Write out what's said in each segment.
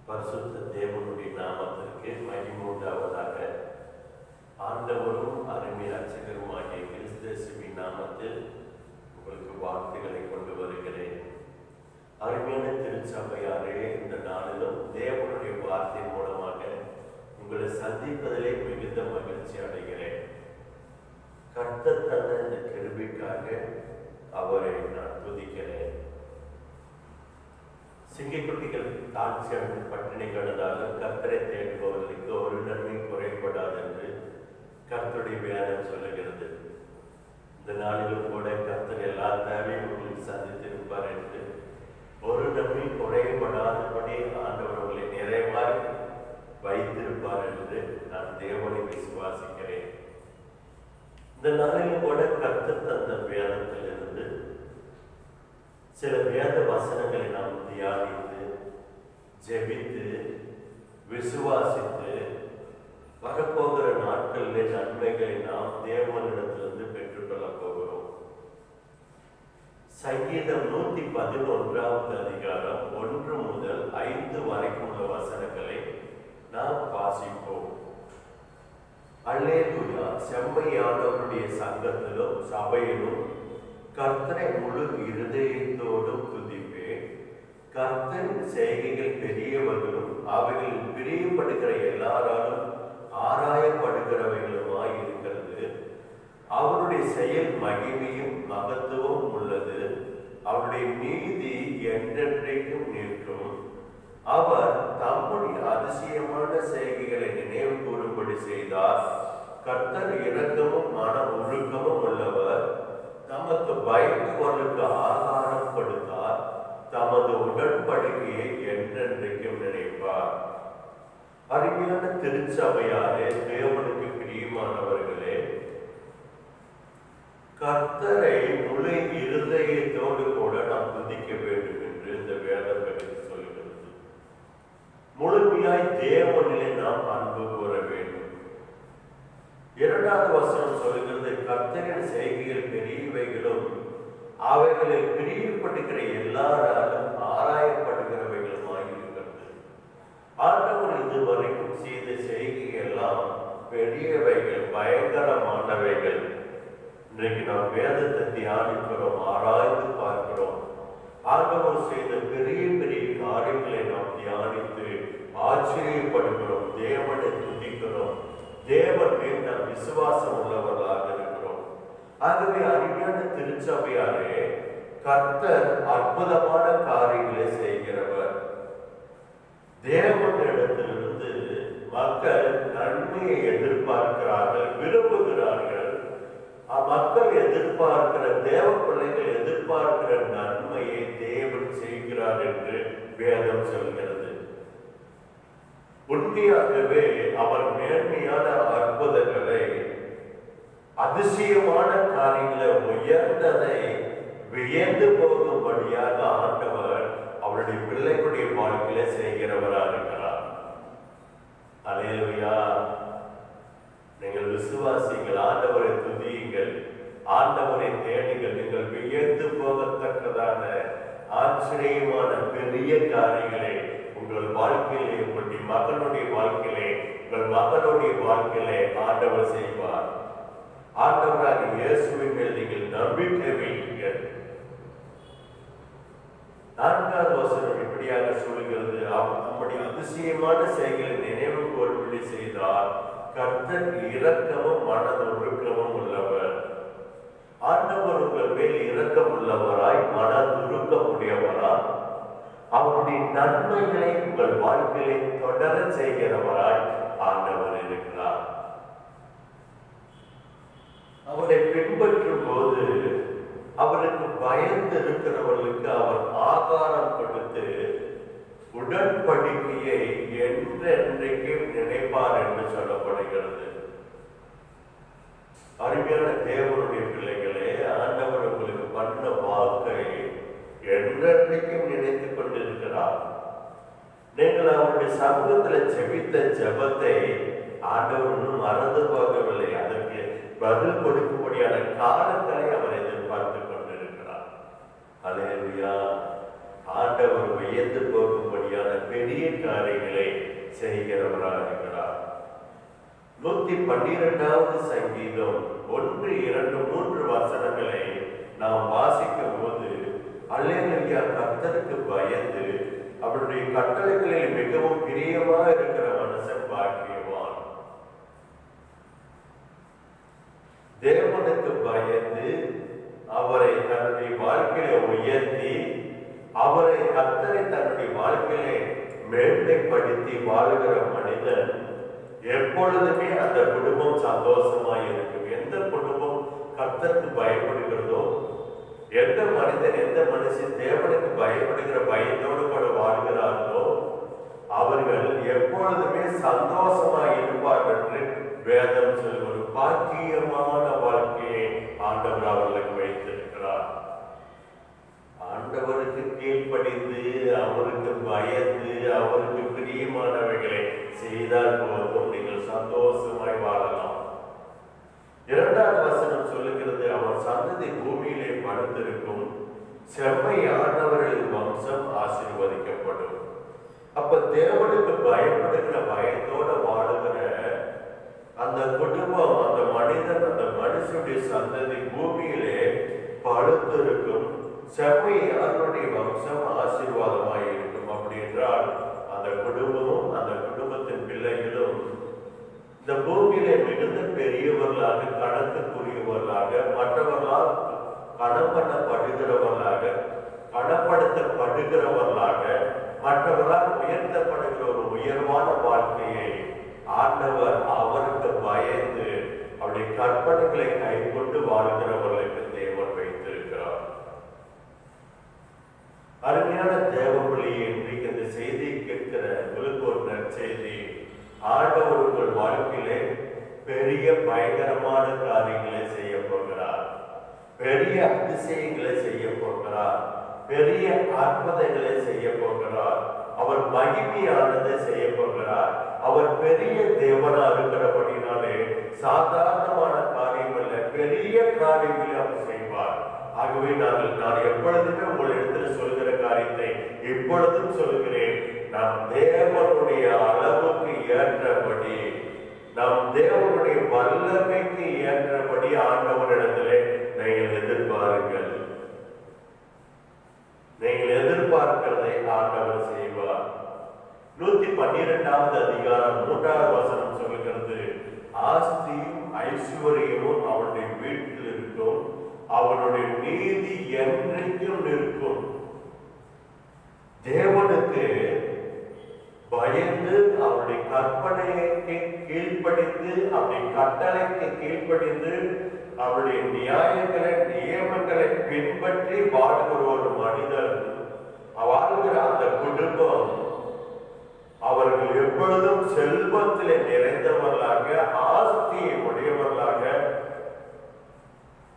பரிசுத்த தேவனுடைய நாமத்திற்கு மகிமை உண்டாவதாக. ஆண்டவரும் அருமை இரட்சகருமாகிய கிறிஸ்துவின் நாமத்தில் உங்களுக்கு வாழ்த்துக்களை கொண்டு வருகிறேன். அருமையான திருச்சபையாரே, இந்த நாளிலும் தேவனுடைய வார்த்தை மூலமாக உங்களை சந்திப்பதிலே மிகுந்த மகிழ்ச்சி அடைகிறேன். கர்த்தர் தந்த இந்த கிருபைக்காக அவரை நான் துதிக்கிறேன். சிங்கக்குட்டிகள் தாழ்ச்சியான பட்டினி கடந்தாலும் கர்த்தரை தேடுபவர்களுக்கு ஒரு நன்மை குறைபடாது என்று கர்த்தருடைய வேதம் சொல்லுகிறது. இந்த நாளிலும் கூட கர்த்தர் எல்லா தேவையும் உங்களுக்கு சந்தித்திருப்பார் என்று, ஒரு நன்மை குறைபடாதபடி ஆண்டவர் உங்களை நிறைவாய் வைத்திருப்பார் என்று நான் தேவனை விசுவாசிக்கிறேன். இந்த நாளிலும் கூட கர்த்தர் தந்த வேதத்திலிருந்து சில வேத வசனங்களை நாம் தியானித்து ஜெபித்து விசுவாசித்து வரப்போகிற நாட்களிலே நன்மைகளை நாம் தேவனிடத்திலிருந்து பெற்றுக்கொள்ள போகிறோம். சங்கீதம் 111 அதிகாரம் 1 முதல் 5 வரைக்கும் உள்ள வசனங்களை நாம் வாசிப்போம். அல்லேலூயா. செம்மையானவருடைய சங்கத்திலும் சபையிலும் கர்த்தரை முழு இருதயத்தோடும் துதிப்பேன். கர்த்தரின் செய்கைகள் பெரியவர்களும் அவைகளில் பிரியப்படுகிற எல்லாராலும் ஆராயப்படுகிறவைகளுமாய் இருக்கிறது. அவருடைய செயல் மகிமையும் மகத்துவம் உள்ளது. அவருடைய நீதி என்றென்றைக்கும் நிற்கும். அவர் தம்முடைய அதிசயமான செய்கைகளை நினைவு கூறும்படி செய்தார். கர்த்தர் இரக்கமும் மன ஒழுக்கமும் உள்ளவர். தமக்கு பயந்தவர்களுக்கு ஆகாரம் கொடுத்தார். தமது உடன்படிக்கையை என்றென்றைக்கும் நினைப்பார். அருமையான திருச்சபையாரே, தேவனுக்கு பிரியமானவர்களே, கர்த்தரை முழு இருதயத்தோடு கூட நாம் துதிக்க வேண்டும் என்று இந்த வேதம் எடுத்து சொல்கிறது. முழுமையாய் தேவனிலே நாம் அன்பு கூற வேண்டும். 2வது வசனம் சொல்கிறது, கர்த்தரின் செய்கைகள் பெரியவைகளும் அவைகளில் பிரியப்படுகிற எல்லாராலும் ஆராயப்படுகிறவைகளுமாய் இருக்கிறது. ஆண்டவர் இதுவரைக்கும் செய்த செய்கைகள் எல்லாம் பெரியவைகள், பயங்கரமானவைகள். இன்றைக்கு நாம் வேதத்தை தியானிக்கிறோம், ஆராய்ந்து பார்க்கிறோம். ஆண்டவர் செய்த பெரிய பெரிய காரியங்களை நாம் தியானித்து ஆச்சரியப்படுகிறோம், தேவனை துதிக்கிறோம், தேவன் மேல் நாம் விசுவாசம் உள்ளவர்களாக இருக்கிறோம். ஆகவே அருமையான திருச்சபையாரே, கர்த்தர் அற்புதமான காரியங்களை செய்கிறவர். தேவனிடத்திலிருந்து மக்கள் நன்மையை எதிர்பார்க்கிறார்கள், விரும்புகிறார்கள். மக்கள் எதிர்பார்க்கிற, தேவ பிள்ளைகள் எதிர்பார்க்கிற நன்மையை தேவன் செய்கிறார் என்று வேதம் சொல்கிறது. உண்மையாகவே அவர் மேன்மையான அற்புதங்களை, அதிசயமான காரியங்களை, உயர்ந்ததை வியந்து போகும்படியாக ஆண்டவர் அவருடைய பிள்ளைகளுடைய வாழ்க்கையில செய்கிறவராக இருக்கிறார். அல்லேலூயா. நீங்கள் விசுவாசிகள், ஆண்டவரை துதியுங்கள், ஆண்டவரை தேடுங்கள். நீங்கள் வியந்து போகத்தக்கதான ஆச்சரியமான பெரிய காரியங்களை உங்கள் வாழ்க்கையிலே, உங்களுடைய மகனுடைய வாழ்க்கையிலே, உங்கள் மகனுடைய வாழ்க்கையிலே ஆண்டவர் செய்வார். ஆண்டவராக இயேசுவின் மேல் நீங்கள் நம்பிக்கை வையுங்கள். 4வது வசனம் இப்படியாக சொல்லுகிறது, அவர் நம்முடைய அதிசயமான செயல்களை நினைவு கூறும்படி செய்தார். கர்த்தர் இரக்கமும் மனதுருக்கமும் உள்ளவர். ஆண்டவர் உங்கள் மேல் இரக்கம் உள்ளவராய், மனதுருக்கம் உடையவராய், அவருடைய நன்மைகளை உங்கள் வாழ்க்கையை தொடர செய்கிறவராய் ஆண்டவர் இருக்கிறார். அவரை பின்பற்றும் போது அவருக்கு பயந்து இருக்கிறவர்களுக்கு அவர் ஆகாரம் கொடுத்து உடன்படிக்கையை என்றென்றைக்கும் நினைப்பார் என்று சொல்லப்படுகிறது. அருமையான தேவனுடைய பிள்ளைகளே, ஆண்டவர் உங்களுக்கு பண்ண வாக்கை என்றென்றைக்கும் நினைத்துக் கொண்டிருக்கிறார். நீங்கள் அவருடைய சமூகத்தில் ஜெபித்த ஜெபத்தை ஆண்டவர் இன்னும் மறந்து போகவில்லை. அதற்கு பதில் கொடுக்கும்படியான காலங்களை அவர் எதிர்பார்த்து கொண்டிருக்கிறார். அல்லேலூயா. ஆண்டவர் வியந்து போகும்படியான பெரிய காரியங்களை செய்கிறவராக இருக்கிறார். 112வது சங்கீதம் 1, 2, 3 வசனங்களை நாம் வாசிக்கும் போது அல்லேலூயா, கர்த்தருக்கு பயந்து அவருடைய கட்டளைகளில் மிகவும் பிரியமா இருக்கிற மனுஷன் பாக்கியவான். தேவனுக்கு பயந்து அவரை தன்னுடைய வாழ்க்கையை உயர்த்தி அவரை கர்த்தரை தன்னுடைய வாழ்க்கையை மேன்மைப்படுத்தி வாழ்கிற மனிதன் எப்பொழுதுமே அந்த குடும்பம் சந்தோஷமாய் இருக்கும். எந்த குடும்பம் கர்த்தருக்கு பயப்படுகிறதோ, எந்த மனிதன் எந்த மனுஷன் தேவனுக்கு பயப்படுகிற பயத்தோடு கூட வாழ்கிறார்களோ அவர்கள் எப்பொழுதுமே சந்தோஷமாய் இருப்பார்கள் என்று வேதம் சொல்வது. பாக்கியமான வாழ்க்கையை ஆண்டவர் அவர்களுக்கு வைத்திருக்கிறார். ஆண்டவருக்கு கீழ்ப்படிந்து அவருக்கு பயந்து அவருக்கு பிரியமானவைகளை செய்தால் போதும், நீங்கள் சந்தோஷமாய் வாழலாம். 2வது வசனம் சொல்லுகிறது, அவர் சந்ததி பூமியிலே படுத்திருக்கும், செம்மையானவர்களின் வம்சம் ஆசீர்வதிக்கப்படும். அப்ப தேவனுக்கு பயப்படுகிற பயத்தோட வாழுகிற அந்த குடும்பம், அந்த மனிதன், அந்த மனுஷனுடைய சந்ததி பூமியிலே படுத்திருக்கும், செம்மையானவருடைய வம்சம் ஆசீர்வாதமாய் இருக்கும். அப்படி என்றால் அந்த குடும்பமும் அந்த குடும்பத்தின் பிள்ளைகளும் இந்த பூமியிலே மிகுந்த பெரியவர்களாக, கணக்குக்குரியவர்களாக, மற்றவர்களால் கணப்படப்படுகிறவர்களாக, கணப்படுத்தப்படுகிறவர்களாக, மற்றவர்களால் உயர்த்தப்படுகிற ஒரு உயர்வான வாழ்க்கையை ஆண்டவர் அவருக்கு பயந்து அவருடைய கற்பனைகளை கைக்கொண்டு வாழ்கிறவர்களுக்கு தேவன் வைத்திருக்கிறார். அருமையான தேவப்பிள்ளையை இன்றைக்கு இந்த செய்தியை கேட்கிற உங்களுக்கு ஒரு நற்செய்தி. ஆண்டவர் உங்கள் வாழ்க்கையிலே பெரிய பயங்கரமான காரியங்களை செய்ய போகிறார். பெரிய அதிசயங்களை செய்ய போகிறார். பெரிய அற்புதங்களை செய்ய போகிறார். அவர் மகிமையானதை செய்ய போகிறார். அவர் பெரிய தேவனா இருக்கிறபடினாலே சாதாரணமான காரியம் அல்ல, பெரிய காரியங்களை அவர் செய்வார். ஆகவே நான் எப்பொழுதுமே உங்களிடத்தில் சொல்கிற காரியத்தை இப்பொழுதும் சொல்கிறேன். நாம் தேவனுடைய அளவுக்கு ஏற்றபடி, நம் தேவனுடைய வல்லமைக்கு ஏற்றபடி ஆண்டவரிடத்திலே நீங்கள் எதிர்பாருங்கள். நீங்கள் எதிர்பார்க்கிறதை ஆண்டவர் செய்வார். 112வது அதிகாரம் 3வது வசனம் சொல்லுகிறது, ஆஸ்தியும் ஐஸ்வர்யமும் அவனுடைய வீட்டில் இருக்கும், அவனுடைய நீதி என்றைக்கும் நிற்கும். தேவனுக்கு பயந்து அவருடைய கற்பனைக்கு கீழ்ப்படிந்து அவருடைய கட்டளைக்கு கீழ்ப்படிந்து அவருடைய நியாயங்களை நியமங்களை பின்பற்றி வாழ்கிற ஒரு மனிதர் வாழ்கிற அந்த குடும்பம் அவர்கள் எப்பொழுதும் செல்வத்திலே நிறைந்தவர்களாக, ஆஸ்தியை உடையவர்களாக,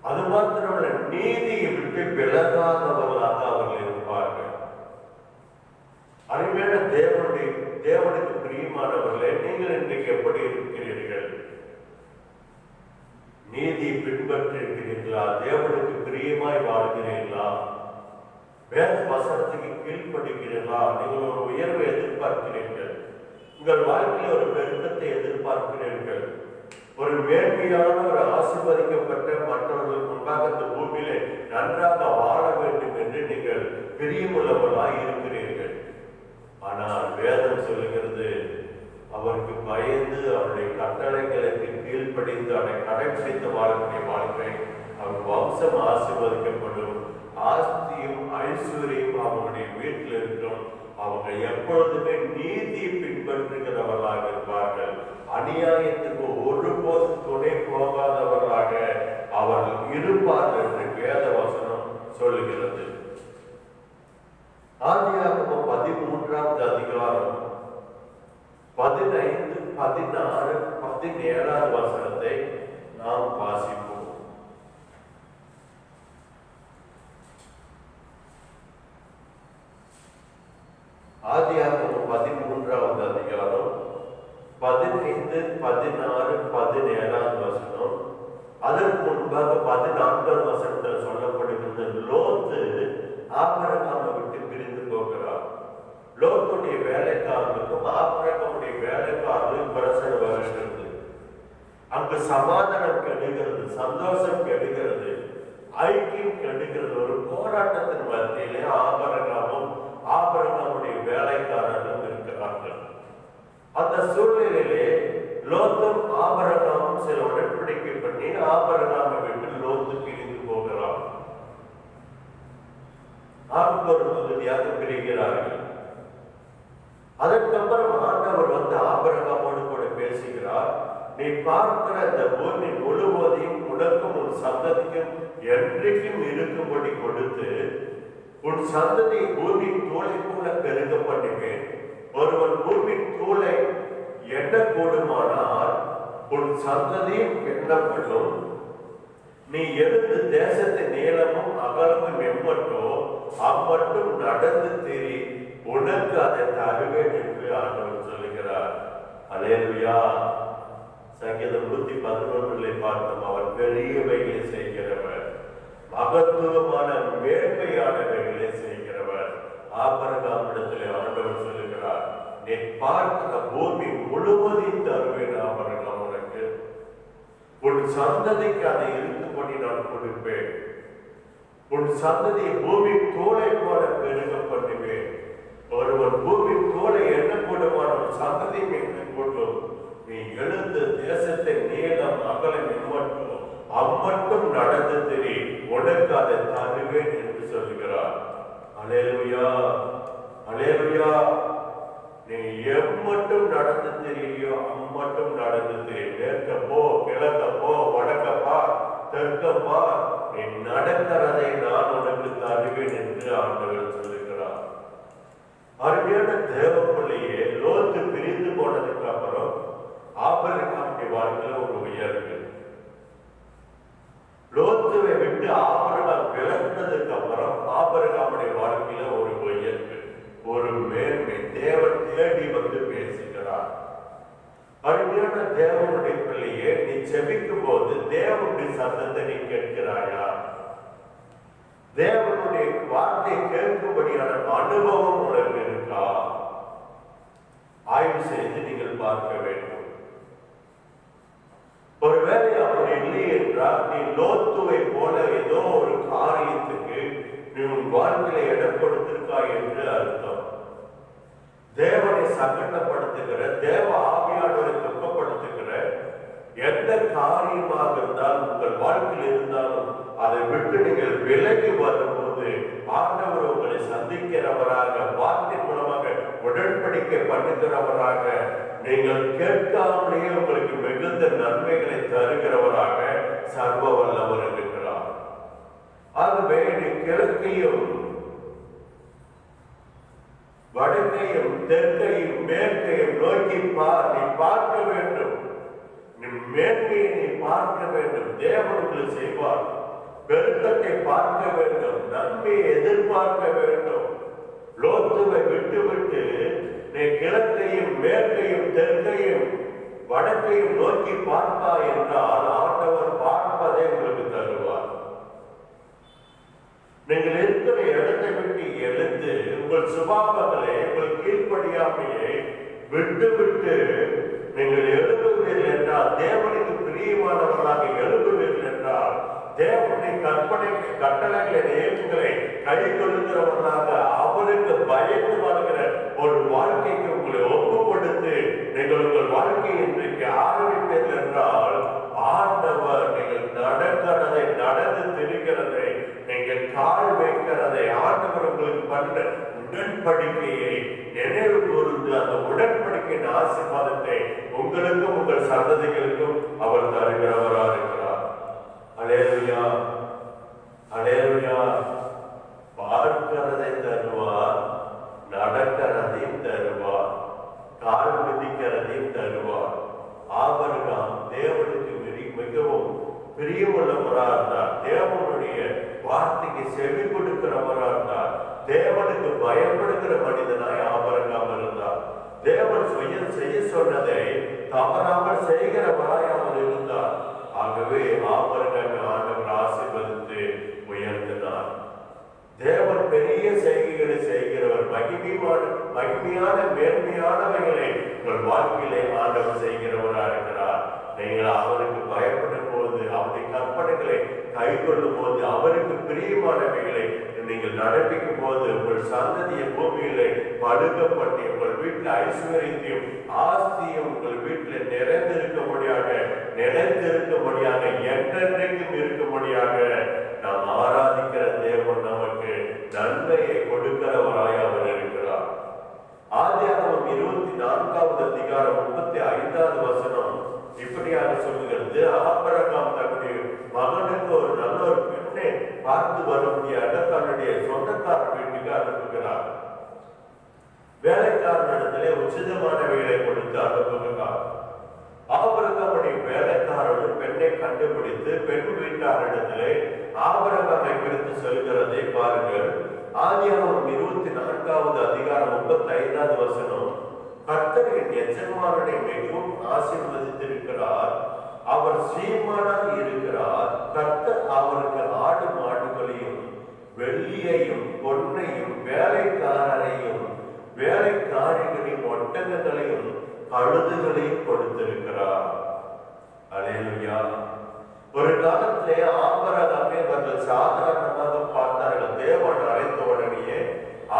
அது மாத்திரமல்ல நீதியை விட்டு விலகாதவர்களாக அவர்கள் இருப்பார்கள். அருமையான தேவனுக்கு பிரியமானவர்களே, நீங்கள் இன்றைக்கு எப்படி இருக்கிறீர்கள்? நீதி பின்பற்றி இருக்கிறீர்களா? தேவனுக்கு பிரியமாய் வாழ்கிறீர்களா? வேத வசனத்துக்கு கீழ்ப்படுகிறீர்களா? நீங்கள் ஒரு உயர்வை எதிர்பார்க்கிறீர்கள். உங்கள் வாழ்க்கையில் ஒரு பெருக்கத்தை எதிர்பார்க்கிறீர்கள். ஒரு மேன்மையான ஒரு ஆசீர்வதிக்கப்பட்ட மற்றவர்களுக்கு முன்பாக இந்த பூமியிலே நன்றாக வாழ வேண்டும் என்று நீங்கள் பிரியமுள்ளவர்களாய் இருக்கிறீர்கள். ஆனால் வேதம் சொல்லுகிறது, அவருக்கு பயந்து அவருடைய கட்டளைகளுக்கு கீழ்ப்படிந்து அவரை கடைபிடித்து வாழக்கூடிய வாழ்க்கை அவர் வம்சம் ஆசீர்வதிக்கப்படும். ஆஸ்தியும் ஐஸ்வர்யம் அவருடைய வீட்டில் இருக்கும். அவங்க எப்பொழுதுமே நீதியை பின்பற்றுகிறவர்களாக இருப்பார்கள். அநியாயத்துக்கு ஒருபோது துணை போகாதவர்களாக அவர்கள் இருப்பார்கள் என்று வேத வசனம் சொல்லுகிறது. ஆதியாகமம் 13வது அதிகாரம் 15, 16, 17வது வசனத்தை நாம் வாசிப்போம். ஆதியாகமம் 13வது அதிகாரம் 15, 16, 17வது வசனம். அதற்கு முன்பாக 14வது வசனத்தில் சொல்லப்படுகின்ற லோத்து ஆபிரகாமை விட்டு பிரிந்து போகிறார். லோத்துடைய வேலைக்காரன் சமாதானம் கெடுகிறது, சந்தோஷம் கெடுகிறது, ஐக்கியம் கெடுகிறது. ஒரு போராட்டத்தின் மத்தியிலே ஆபிரகாமுடைய வேலைக்காரர்களும் இருக்கிறார்கள். அந்த சூழ்நிலையிலே லோத்தும் ஆபிரகாமும் சில உடன்படிக்கை பண்ணி ஆபிரகாமை விட்டு லோத்து பிரிந்து போகிறார். ஆளுக்கு ஒரு பகுதியாக பிரிகிறார்கள். அதற்கப்புறம் ஆண்டவர் வந்து ஆபிரகாமோடு கூட பேசுகிறார். நீ பார்க்கிற இந்த பூமி முழுவதையும் உனக்கும் உன் சந்ததிக்கும் என்றைக்கும் இருக்கும்படி கொடுத்து உன் சந்ததி பூமி தூளை போல பெருக பண்ணுவேன். ஒருவன் பூமி தூளை எண்ணக்கூடுமானால் உன் சந்ததியும் எண்ணப்படும். நீ எழுந்து தேசத்தின் நீளமும் அகலமும் எம்மட்டோ அம்மட்டும் நடந்து திரி, உனக்கு அதை தருவேன் என்று ஆண்டவர் சொல்லுகிறார். அல்லேலூயா. சங்கீதம் 111 பார்த்தோம். அவர் பெரியவைகளை செய்கிறவர், மகத்துவமான மேன்மையானவைகளை செய்கிறவர். ஆபிரகாமிடத்திலே ஆண்டவர் சொல்லுகிறார், நீ பார்க்கிற பூமி முழுவதையும் தருவேன் ஆபிரகாம், உனக்கு உன் சந்ததிக்கு அதை இருக்கும்படி நான் கொடுப்பேன். உன் சந்ததியை பூமி தோலை போல பெருக பண்ணுவேன். ஒருவன் பூமி தோலை எண்ணக்கூடுமான சந்ததியும் எண்ணக்கூடும். நீ எழுந்து தேசத்தை நீளம் அகலம் எம்மட்டும் அம்மட்டும் நடந்து திரி, உனக்கு அதை தருவேன் என்று சொல்லுகிறார். அல்லேலூயா, அல்லேலூயா. நீ எம்மட்டும் நடந்து தெரியோ அம்மட்டும் நடந்து தெரிய. மேற்க போ, கிழக்க போ, வடக்க பா, தெற்க பா, நீ நடக்கிறதை நான் உனக்கு தருவேன் என்று ஆண்டவர் சொல்லுகிறார். அருமையான தேவ பிள்ளையே, லோத்து பிரிந்து போனதுக்கு அப்புறம் ஆபிரகாமுடைய வாழ்க்கையில ஒரு உயர்வு. லோத்துவை விட்டு ஆபிரகாம் விலகினதுக்கு அப்புறம் ஆபிரகாமுடைய வாழ்க்கையில ஒரு உயர்வு, ஒரு மேன்மை. தேவன் தேடி வந்து பேசுகிறார். அருமையான தேவனுடைய பிள்ளையே, நீ செபிக்கும் போது தேவனுடைய சத்தத்தை நீ கேட்கிறாயா? தேவனுடைய வார்த்தையை கேட்கும்படியான அனுபவம் உனக்கு இருக்கா? ஆய்வு செய்து நீங்கள் பார்க்க வேண்டும். ஒருவேளை அப்படி இல்லை என்றால் நீ லோத்துவை போல ஏதோ ஒரு காரியத்துக்கு நீ உன் வாழ்க்கையில இடம் கொடுத்திருக்காய் என்று அர்த்தம். தேவனை சங்கடப்படுத்துகிற, தேவ ஆவியானவரை துக்கப்படுத்துகிற எந்த காரியமாக இருந்தாலும் உங்கள் வாழ்க்கையில் இருந்தாலும் அதை விட்டு நீங்கள் விலகி வரும்போது ஆண்டவர் உங்களை சந்திக்கிறவராக, வார்த்தை மூலமாக உடன்படிக்கை பண்ணுகிறவராக, நீங்கள் கேட்காமலேயே உங்களுக்கு மிகுந்த நன்மைகளை தருகிறவராக சர்வ வல்லவர் இருக்கிறார். ஆகவே நீ கிழக்கையும் வடக்கையும் தெற்கையும் மேற்கையும் நோக்கி நீ பார்க்க வேண்டும். நீ மேன்மையை நீ பார்க்க வேண்டும். தேவனுக்கு செய்வார். பெருக்கத்தை பார்க்க வேண்டும், நன்மையை எதிர்பார்க்க வேண்டும். லோத்துவை விட்டு விட்டு நீ கிழக்கையும் மேற்கையும் தெற்கையும் வடக்கையும் நோக்கி பார்ப்பா என்றால் ஆண்டவர் பார்ப்பதை உங்களுக்கு தருவார். நீங்கள் இருக்கிற இடத்தை விட்டு எழுந்து உங்கள் சுபாவங்களை, உங்கள் கீழ்ப்படியாமையை விட்டு விட்டு நீங்கள் எழுப்புவீர்கள் என்றால், தேவனுக்கு பிரியமானவர்களாக எழுப்புவீர்கள் என்றால், தேவனுடைய கட்டளைகளை நேர்களை கை கொள்ளுகிறவர்களாக அவருக்கு பயந்து வாழ்கிற ஒரு வாழ்க்கைக்கு உங்களை ஒப்பு கொடுத்து நீங்கள் உங்கள் வாழ்க்கையை இன்றைக்கு ஆரம்பிப்பீர்கள் என்றால், ஆண்டவர் நீங்கள் நடக்கிறதை, நடந்து திரிகிறதை, நீங்கள் கால் வைக்கிறதை, ஆண்டவர் உங்களுக்கு பண்ண உடன்படிக்கையை நினைவு கூர்ந்து அந்த உடன்படிக்கையின் ஆசீர்வாதத்தை உங்களுக்கும் உங்கள் சந்ததிகளுக்கும் அவர் தருகிறவராக இருக்கிறார். அல்லேலூயா, அல்லேலூயா. பார்க்கிறதை தருவார், நடக்கிறதையும் தருவார், கால் மிதிக்கிறதையும் தருவார். ஆபிரகாம் தேவனுக்கு மிகவும் பிரியமுள்ளவராக இருந்தார். தேவனுடைய வார்த்தைக்கு செவி கொடுக்கிறவராக இருந்தார். தேவனுக்கு பயப்படுகிற மனிதனாய் ஆபிரகாம் இருந்தார். தேவன் செய்ய சொன்னதை தவறாமல் செய்கிறவராய் அவர் இருந்தார். ஆகவே ஆபிரகாமை ஆண்டவர் ஆசீர்வதித்து உயர்த்தினார். தேவன் பெரிய செய்கைகளை செய்கிறவர். மகிமையான மேன்மையானவைகளை உங்கள் வாழ்க்கையிலே ஆண்டவர் செய்கிறவராக இருக்கிறார். நீங்கள் அவருக்கு கை கொள்ளும் போது, அவருக்கு பிரியமானவைகளை நீங்கள் நடப்பிக்கும் போது, உங்கள் சந்ததிய பூமியிலே படுக பண்ணி உங்கள் வீட்டில் ஐஸ்வர்யத்தையும் ஆஸ்தியும் உங்கள் வீட்டில் நிறைந்திருக்கும்படியாக என்றென்றைக்கும் இருக்கும்படியாக நாம் ஆராதிக்கிற தேவன் நமக்கு நன்மையை கொடுக்கிறவராய் அவர் இருக்கிறார். ஆதியாகமம் 24வது அதிகாரம் 35வது வசனம் இப்படியாக சொல்லுகிறது. ஆபிரகாம் தன்னுடைய மகனுக்கு ஒரு நல்ல ஒரு பெண்ணை பார்த்து வரும்படியாக தன்னுடைய சொந்தக்கார வீட்டுக்கு அனுப்புகிறார். வேலைக்காரனிடத்திலே உச்சிதமானவைகளை கொடுத்து அனுப்புகிறார். ஆபிரகாமுடைய வேலைக்காரர்கள் பெண்ணை கண்டுபிடித்து பெண் வீட்டாரிடத்திலே ஆபிரகாமை குறித்து சொல்கிறதை பாருங்கள். ஆதியாகமம் 24வது அதிகாரம் 35வது வசனம், கர்த்தர் என் எஜமானனை மிகவும் ஆசீர்வதித்திருக்கிறார், அவர் சீமானாய் இருக்கிறார். கர்த்தர் அவருக்கு ஆடு மாடுகளையும் வெள்ளியையும் பொன்னையும் வேலைக்காரரையும் வேலைக்காரிகளின் ஒட்டகங்களையும் கழுதுகளையும் கொடுத்திருக்கிறார். அல்லேலூயா. ஒரு காலத்திலே ஆபிரகாமை அவர்கள் சாதாரணமாக பார்த்தார்கள். தேவன் அழைத்த உடனேயே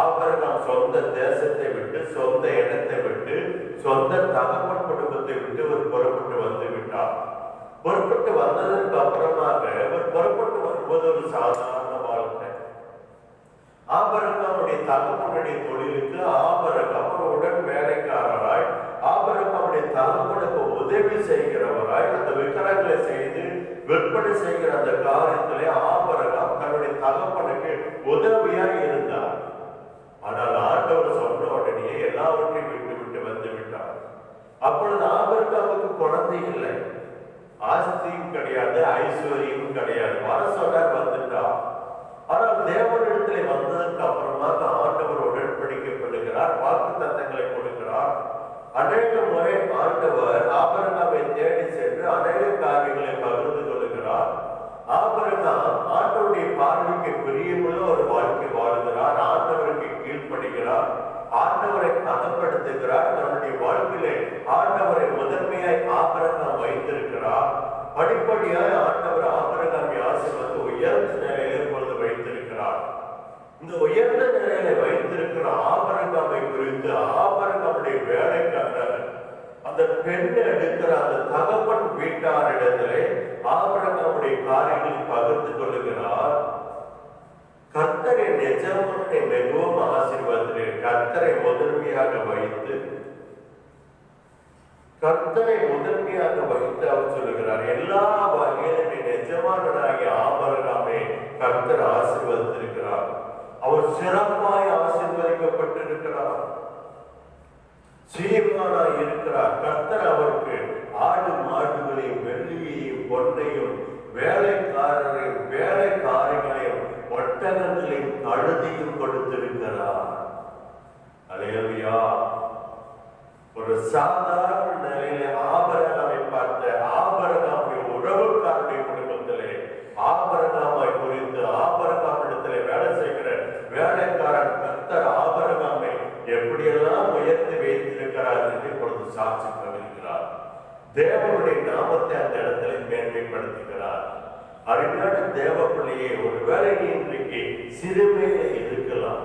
ஆபிரகாம் சொந்த தேசத்தை விட்டு, சொந்த இடத்தை விட்டு, சொந்த தகப்பன் குடும்பத்தை விட்டு அவர் புறப்பட்டு வந்து விட்டார். புறப்பட்டு வந்ததற்கு அப்புறமாக அவர் புறப்பட்டு வரும்போது ஒரு சாதாரண வாழ்க்கை. ஆபிரகாமுடைய தகப்பனுடைய தொழிலுக்கு ஆபிரகாம் உடன் வேலைக்காரராய், ஆபிரகாமுடைய தகப்பனுக்கு உதவி செய்கிறவராய், அந்த விக்கிரகங்களை செய்து விற்பனை செய்கிற அந்த காரியத்திலே ஆபிரகாம் தன்னுடைய தகப்பனுக்கு உதவியாய் இருந்தார். ஆனால் ஆண்டவர் சொன்ன உடனே எல்லாவற்றையும் விட்டு விட்டு வந்து விட்டார். அப்பொழுது ஆபிரகாமுக்கு குழந்தை இல்லை, ஆஸ்தியும் கிடையாது, ஐஸ்வர்யமும் கிடையாது. வர சொன்னார், வந்துட்டார். ஆனால் தேவனிடத்திலே வந்ததற்கு அப்புறமாக ஆண்டவர் உடன்படிக்கை பண்ணுகிறார், வாக்கு தத்தங்களை கொடுக்கிறார். அநேக முறை ஆண்டவர் ஆபிரகாமை தேடி சென்று அநேக காரியங்களை பகிர்ந்து கொள்கிறார். ஆபிரகாம் ஆண்டவருடைய பார்வைக்கு பிரியமுள்ள ஒரு வாழ்க்கை வாழ்கிறார். ஆண்டவருக்கு கீழ்ப்படுகிறார், ஆண்டவரை கனப்படுத்துகிறார். தன்னுடைய வாழ்க்கையிலே ஆண்டவரை முதன்மையாய் ஆபிரகாம் வைத்திருக்கிறார். படிப்படியாய் ஆண்டவர் ஆபிரகாமை ஆசீர்வதித்து உயர்ந்த நிலையிலே இப்பொழுது வைத்திருக்கிறார். இந்த உயர்ந்த நிலையில வைத்திருக்கிற ஆபிரகாமை குறித்து ஆபிரகாமுடைய வேலைக்காரர் அந்த பெண்ணை எடுக்கிற அந்த தகப்பன் வீட்டாரிடத்திலே ஆபிரகாமுடைய காரியங்களை பகிர்ந்து கொள்ளுகிறார். கர்த்தரை எஜமானனை மிகவும் ஆசீர்வதிக்கிறேன். கர்த்தரை முதன்மையாக வைத்து அவர் சொல்லுகிறார், எல்லா வகையிலும் எஜமானனாகிய ஆபிரகாமை கர்த்தர் ஆசீர்வதித்திருக்கிறார். அவர் சிறப்பாய் ஆசீர்வதிக்கப்பட்டிருக்கிறார், சீமானாய் இருக்கிறார். கர்த்தர் அவருக்கு ஆடு மாடுகளையும் வெள்ளியையும் பொன்னையும் வேலைக்காரரையும் வேலைக்காரிகளையும் ஒட்டகங்களையும் கழுதையும் கொடுத்திருக்கிறார். அல்லேலூயா. ஒரு சாதாரண நிலையில ஆபிரகாமை பார்த்த ஆபிரகாமுடைய உறவுக்காரருடைய குடும்பத்திலே ஆபிரகாமை குறித்து ஆபிரகாமிடத்திலே வேலை செய்கிற வேலைக்காரன் கர்த்தர் ஆபிரகாமை எப்படியெல்லாம் உயர்த்தி வைத்திருக்கிறார் என்று இப்பொழுது சாட்சி பகிர்கிறார். தேவனுடைய நாமத்தை அந்த இடத்துல மேன்மைப்படுத்துகிறார். அருமையான தேவ பிள்ளையே, ஒருவேளை நீ இன்றைக்கு சிறுமையில இருக்கலாம்.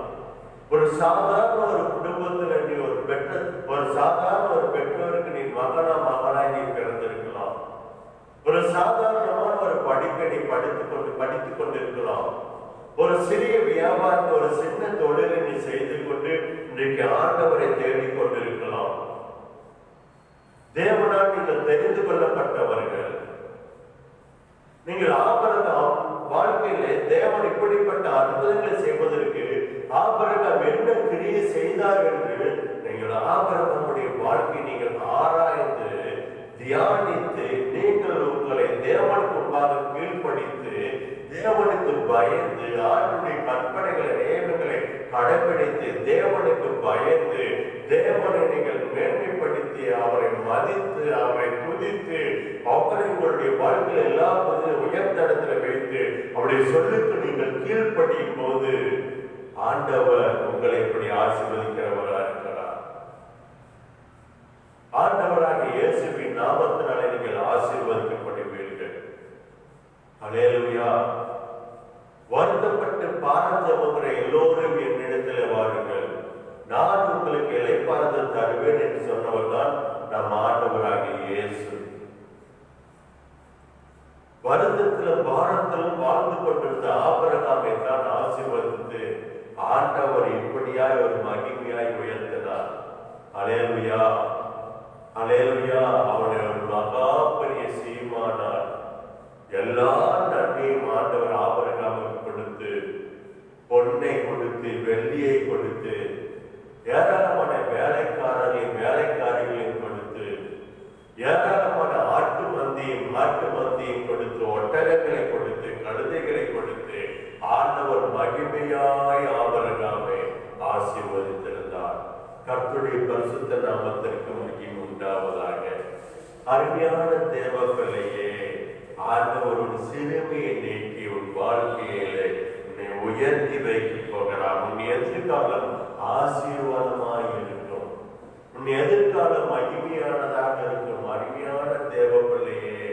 ஒரு சாதாரண ஒரு குடும்பத்துல நீ ஒரு சாதாரண ஒரு பெற்றோருக்கு நீ மகனாய் நீ பிறந்திருக்கலாம். ஒரு சாதாரணமான ஒரு படிப்பை நீ படித்துக் கொண்டிருக்கலாம். ஒரு சிறிய வியாபாரத்தை, ஒரு சின்ன தொழிலை நீ செய்து கொண்டு இன்றைக்கு ஆண்டவரை தேடிக் கொண்டிருக்கலாம். தேவனால் நீங்கள் தெரிந்து கொள்ளப்பட்டவர்கள். நீங்கள் ஆபிரகாம் வாழ்க்கையிலே தேவன் இப்படிப்பட்ட அற்புதங்களை செய்வதற்கு ஆபிரகாம் என்ன கிரியை செய்தார் என்று நீங்கள் ஆபிரகாமுடைய வாழ்க்கை நீங்கள் ஆராய்ந்து தியானித்து நீங்கள் உங்களை தேவனுக்கு முன்பாக கீழ்ப்படித்து தேவனுக்கு பயந்து ஆண்டுடைய கற்பனைகளை நியமங்களை கடைபிடித்து தேவனுக்கு பயந்து தேவனை நீங்கள் மேன்மைப்படுத்தி அவரை மதித்து அவரை துதித்து அவரை உங்களுடைய வாழ்க்கையில் எல்லா பகுதியிலும் உயர்ந்த இடத்துல வைத்து அவருடைய சொல்லுக்கு நீங்கள் கீழ்ப்படியும் போது ஆண்டவர் உங்களை எப்படி ஆசீர்வதிக்கிறவராக இருக்கிறார். ஆண்டவராக இயேசுவின் நாமத்தினாலே நீங்கள் ஆசீர்வதிக்கப்படுவீர்கள். அல்லேலூயா. குறையானது தருவேன் என்று சொன்னவர் தான் நம் ஆண்டவராகிய இயேசு. வருத்தத்திலும் பாரத்திலும் வாழ்ந்து கொண்டிருந்த ஆபிரகாமை தான் ஆசீர்வதித்து ஆண்டவர் இப்படியாய் ஒரு மகிமையாய் உயர்த்தினார். அல்லேலூயா, அல்லேலூயா. அவனை ஒரு மகா பெரிய சீமானார். எல்லா நன்மையும் ஆண்டவர் ஆபிரகாமுக்கு கொடுத்து, பொன்னை கொடுத்து, வெள்ளியை கொடுத்து, ஏராளமான வேலைக்காரர்களையும் வேலைக்காரிகளையும் கொடுத்து, ஏராளமான ஆட்டு மந்தியும் கொடுத்து, ஒட்டகங்களை கொடுத்து, கழுதைகளை கொடுத்து ஆண்டவர் மகிமையாய் ஆபிரகாமை ஆசீர்வதித்திருந்தார். கர்த்தருடைய பரிசுத்த நாமத்திற்கு மகிமை உண்டாவதாக. அருமையான தேவ பிள்ளையே, ஆண்டவர் ஒரு சிறுமையை நீக்கி உன் வாழ்க்கையிலே உன்னை உயர்த்தி வைக்க போகிறார். உன் எதிர்காலம் ஆசீர்வாதமாய் இருக்கும். உன் எதிர்காலம் மகிமையானதாக இருக்கும். அருமையான தேவ பிள்ளையே,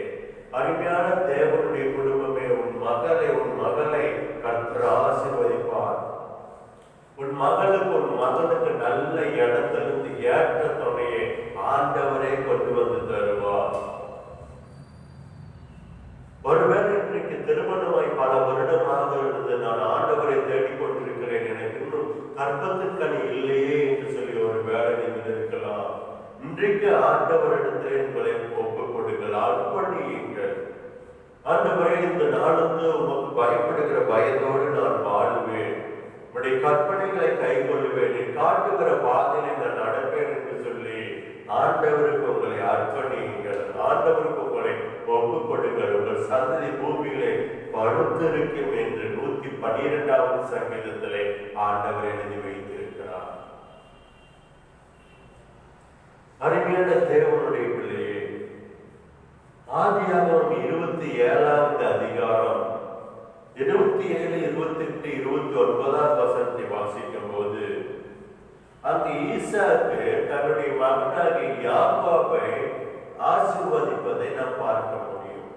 அருமையான தேவனுடைய குடும்பமே, உன் மகளை கர்த்தர் ஆசீர்வதிப்பார். உன் மகனுக்கு நல்ல இடத்திலிருந்து ஏற்ற துணையை ஆண்டவரே கொண்டு வந்து தருவார். ஒருவேளை இன்றைக்கு திருமணமாய் பல வருடமாக இருந்து நான் ஆண்டவரை தேடிக்கொண்டிருக்கிறேன், எனக்கு இன்னும் கர்ப்பத்திற்கனி இல்லையே என்று சொல்லி ஒரு வேலை நீங்கள் இருக்கலாம். இன்றைக்கு ஆண்டவரிடத்திலே உங்களை ஒப்புக் கொடுங்கள், அர்ப்பணியுங்கள். ஆண்டவரே, இந்த நாளுக்கு உமக்கு பயப்படுகிற பயத்தோடு நான் வாழுவேன், உடைய கற்பனைகளை கை கொள்ளுவேன், நீ காட்டுகிற பாதையை நான் நடப்பேன் என்று சொல்லி ஆண்டவருக்கு உங்களை அர்ப்பணியுங்கள். ஆண்டவருக்கு உங்களை ஒப்புக் கொடுங்கள். உங்கள் சந்ததி பூமியிலே படுத்திருக்கும் என்று 112வது சங்கீதத்திலே ஆண்டவர் எழுதி வைத்திருக்கிறார். அருமையான தேவனுடைய பிள்ளையே, ஆதியாகமம் 27வது அதிகாரம் 27, 28, 29 வசனத்தை வாசிக்கும் போது அங்கு ஈசாக்கு தன்னுடைய மகனாகிய யாக்கோபை ஆசீர்வதிப்பதை நாம் பார்க்க முடியும்.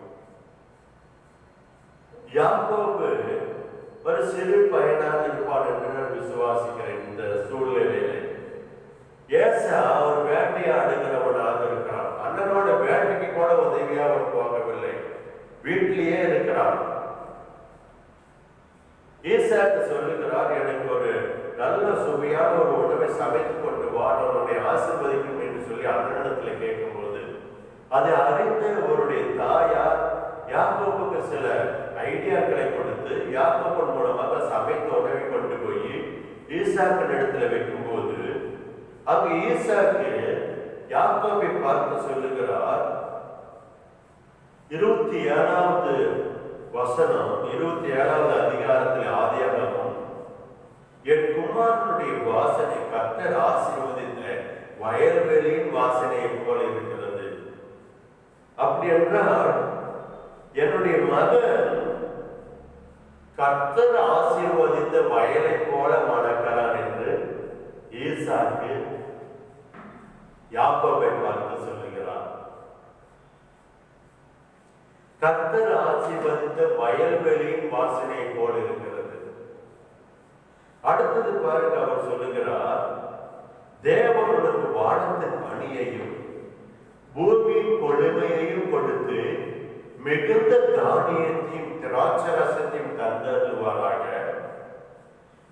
யாக்கோபு ஒரு சிறு பையனாக இருப்பான் என்று நான் விசுவாசிக்கிறேன். இந்த சூழ்நிலையில ஏசா ஒரு வேட்டையாடுகிறவனாக இருக்கிறான். அண்ணனோட வேட்டைக்கு கூட உதவியா அவன் போகவில்லை, வீட்டிலேயே இருக்கிறான். ஈசாக்கு சொல்லுகிறார், எனக்கு ஒரு நல்ல சுவையான ஒரு உணவை சமைத்து கொண்டு வா, உன்னுடைய ஆசீர்வதிக்கும் என்று சொல்லி அண்ணனிடத்தில் கேட்கும்போது அதை அறிந்து அவருடைய தாயார் யாக்கோபுக்கு சில ஐடியாக்களை கொடுத்து யாக்கோபின் மூலமாக சமைத்த உணவை கொண்டு போய் ஈசாக்கின் இடத்துல வைக்கும்போது அங்கு ஈசாக்கு யாக்கோபை பார்த்து சொல்லுகிறார், 27வது வசனம், 27வது அதிகாரத்தில் ஆதியாகமம், என் குமாரனுடைய வாசனை கர்த்தர் ஆசீர்வதித்த வயல்வெளியின் வாசனையை போல இருக்கிறது. அப்படி என்றால் என்னுடைய மகன் கர்த்தர் ஆசீர்வதித்த வயலை போல மணக்கிறான் என்று ஈசாக்கு யாக்கோபை பார்த்து சொல்லுகிறார். கர்த்தர் ஆசீர்வதித்த வயல்வெளியின் வாசனையை போல இருக்கிறது. அடுத்தது பாருங்க, அவர் சொல்லுகிறார், தேவனுக்கு வானத்தின் பணியையும் பூமியின் கொழுமையையும் கொடுத்து மிகுந்த தானியத்தையும் திராட்சரசத்தையும் தந்தருவாராக.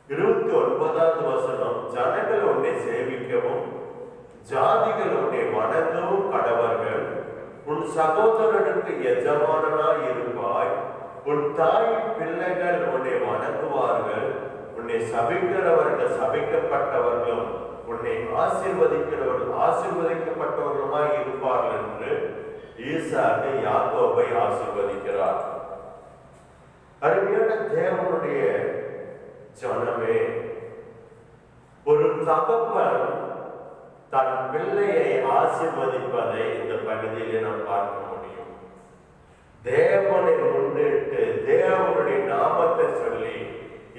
29வது வசனம், ஜனங்கள் உன்னை சேவிக்கவும் ஜாதிகள் உன்னை வணங்கவும் கடவர்கள். உன் சகோதரனுக்கு எஜமானனாய் இருப்பாய். உன் தாயின் பிள்ளைகள் உன்னை வணங்குவார்கள். உன்னை சபிக்கிறவர்கள் சபிக்கப்பட்டவர்களும் உன்னை ஆசீர்வதிக்கிறவர்கள் ஆசீர்வதிக்கப்பட்டவர்களுமாய் இருப்பார்கள் என்று ஈசாக்கு யாக்கோபை ஆசீர்வதிக்கிறார். அருமையான தேவனுடைய ஜனமே, ஒரு தகப்பன் தன் பிள்ளையை ஆசீர்வதிப்பதை இந்த பகுதியிலே நாம் பார்க்க முடியும். தேவனை முன்னிட்டு தேவனுடைய நாமத்தை சொல்லி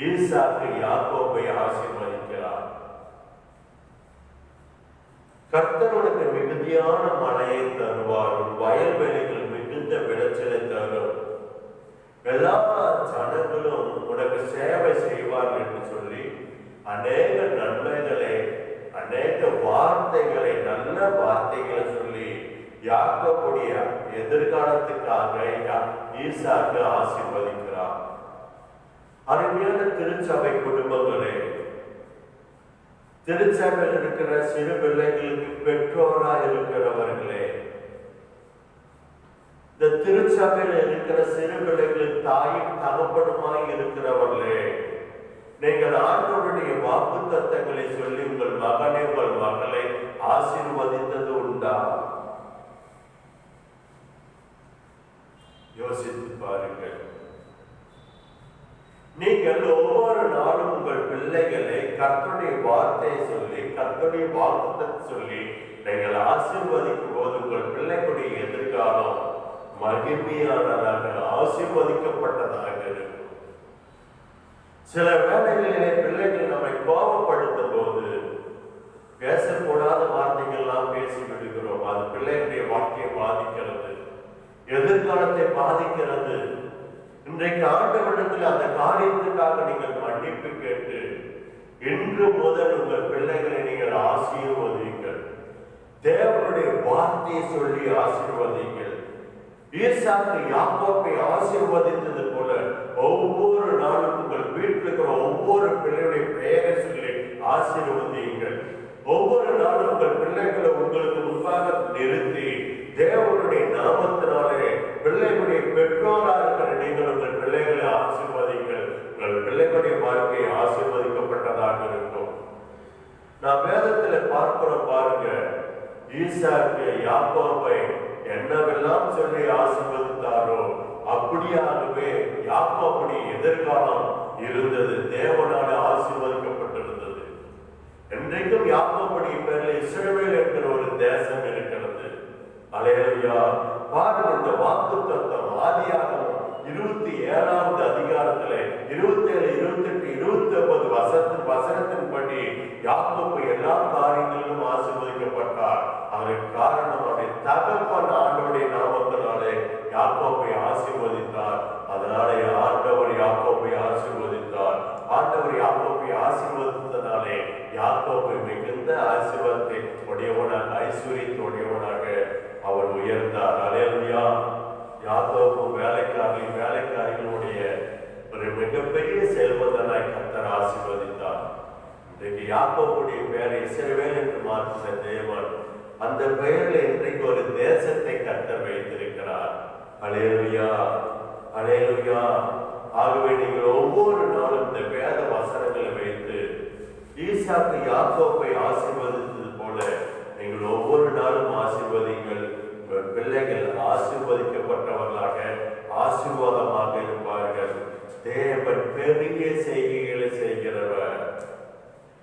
ஈசாக்கு யாக்கோபை ஆசீர்வதிக்கிறார். கர்த்தர் உனக்கு மிகுதியான மழையை தருவார், வயல்வெளிகள் மிகுந்த விளைச்சலை தரும், எல்லா ஜனங்களும் உனக்கு சேவை செய்வார்கள் என்று சொல்லி அநேக நன்மைகளை அநேக வார்த்தைகளை, நல்ல வார்த்தைகளை சொல்லி யாக்கோபுடைய எதிர்காலத்துக்காக ஈசாக்கு ஆசீர்வதிக்கிறார். அருமையான திருச்சபை குடும்பங்களே, திருச்சபையில் இருக்கிற சிறு பிள்ளைகளுக்கு பெற்றோராக இருக்கிறவர்களே, இந்த திருச்சபையில் இருக்கிற சிறு பிள்ளைகளுக்கு தாயும் தகப்பனுமாய் இருக்கிறவர்களே, நீங்கள் ஆண்டவருடைய வாக்குத்தத்தங்களை சொல்லி உங்கள் மகனை, உங்கள் மகளை ஆசீர்வதித்தது உண்டா? யோசித்து பாருங்கள். நீங்கள் ஒவ்வொரு நாளும் உங்கள் பிள்ளைகளை கர்த்தருடைய வார்த்தையை சொல்லி, கர்த்தருடைய வாக்குத்தத்தை சொல்லி நீங்கள் ஆசீர்வதிக்கும் போது உங்கள் பிள்ளைகளுடைய எதிர்காலம் மகிமையானதாக, ஆசீர்வதிக்கப்பட்டதாக இருக்கும். சில வேளைகளிலே பிள்ளைகள் நம்மை கோபப்படுத்தும் போது பேசக்கூடாத வார்த்தைகள்லாம் பேசி விடுகிறோம். அது பிள்ளைகளுடைய வாழ்க்கையை பாதிக்கிறது, எதிர்காலத்தை பாதிக்கிறது. இன்றைக்கு ஆண்டவரிடத்தில் அந்த காரியத்துக்காக நீங்கள் மன்னிப்பு கேட்டு இன்று முதல் உங்கள் பிள்ளைகளை நீங்கள் ஆசீர்வதிங்கள். தேவனுடைய வார்த்தையை சொல்லி ஆசீர்வதிங்கள். ஈசாக்கு யாக்கோபை ஆசீர்வதித்தது போல ஒவ்வொரு நாளும் உங்கள் வீட்டில் இருக்கிற ஒவ்வொரு பிள்ளையுடைய பெயரை சொல்லி ஆசீர்வதியுங்கள். ஒவ்வொரு நாளும் உங்கள் பிள்ளைகளை உங்களுக்கு முன்பாக நிறுத்தி தேவனுடைய நாமத்தினாலே பிள்ளைகளுடைய பெற்றோராக இருக்கிற நீங்கள் உங்கள் பிள்ளைகளை ஆசீர்வதிங்கள். உங்கள் பிள்ளைகளுடைய வாழ்க்கை ஆசீர்வதிக்கப்பட்டதாக இருக்கும். நான் வேதத்துல பார்க்கிறோம் பாருங்க, ஈசாக்கு யாக்கோபை என்னவெல்லாம் சொல்லி ஆசீர்வதித்தாரோ அப்படியாகவே யாக்கோபுடைய எதிர்காலம் இருந்தது, தேவனால ஆசீர்வதிக்கப்பட்டிருந்தது. இன்றைக்கும் யாக்கோபுடைய பேரில் இஸ்ரவேல் என்கிற ஒரு தேசம் இருக்கிறது. அல்லேலூயா. பாருங்க, இந்த வாக்குத்தத்தம் ஆதியாகமம் 27வது அதிகாரத்திலே 27, 28, 29 வசனத்தின்படி யாக்கோபு எல்லா காரியங்களிலும் ஆசீர்வதிக்கப்பட்டார். அதற்கு காரணம் அவருடைய தகப்பன் ஆண்டவருடைய நாமத்தினாலே யாக்கோபை ஆசீர்வதித்தார். அதனாலே ஆண்டவர் யாக்கோபை ஆசீர்வதித்தார். ஆண்டவர் யாக்கோபை ஆசீர்வதித்தனாலே யாக்கோபை மிகுந்த ஆசீர்வாதத்தை உடையவனாக, ஐஸ்வர்யத்துடையவனாக அவர் உயர்ந்தார். அல்லேலூயா. யாக்கோபு வேலைக்காரிகளுடைய ஒரு மிகப்பெரிய செல்வந்தனாய் கர்த்தர் ஆசீர்வதித்தார். இன்றைக்கு யாக்கோபுடைய பெயரை இஸ்ரவேல் என்று மாற்றின தேவன் அந்த பெயரில் இன்றைக்கு ஒரு தேசத்தை கர்த்தர் வைத்திருக்கிறார். அல்லேலூயா, அல்லேலூயா. ஆகவே நீங்கள் ஒவ்வொரு நாளும் இந்த வேத வசனங்களை வைத்து ஈசாக்கு யாக்கோபை ஆசீர்வதித்தது போல நீங்கள் ஒவ்வொரு நாளும் ஆசீர்வதிங்கள். உங்கள் பிள்ளைகள் ஆசீர்வதிக்கப்பட்டவர்களாக, ஆசீர்வாதமாக இருப்பார்கள். தேவன் பெரிய செய்கைகளை செய்கிறவர்.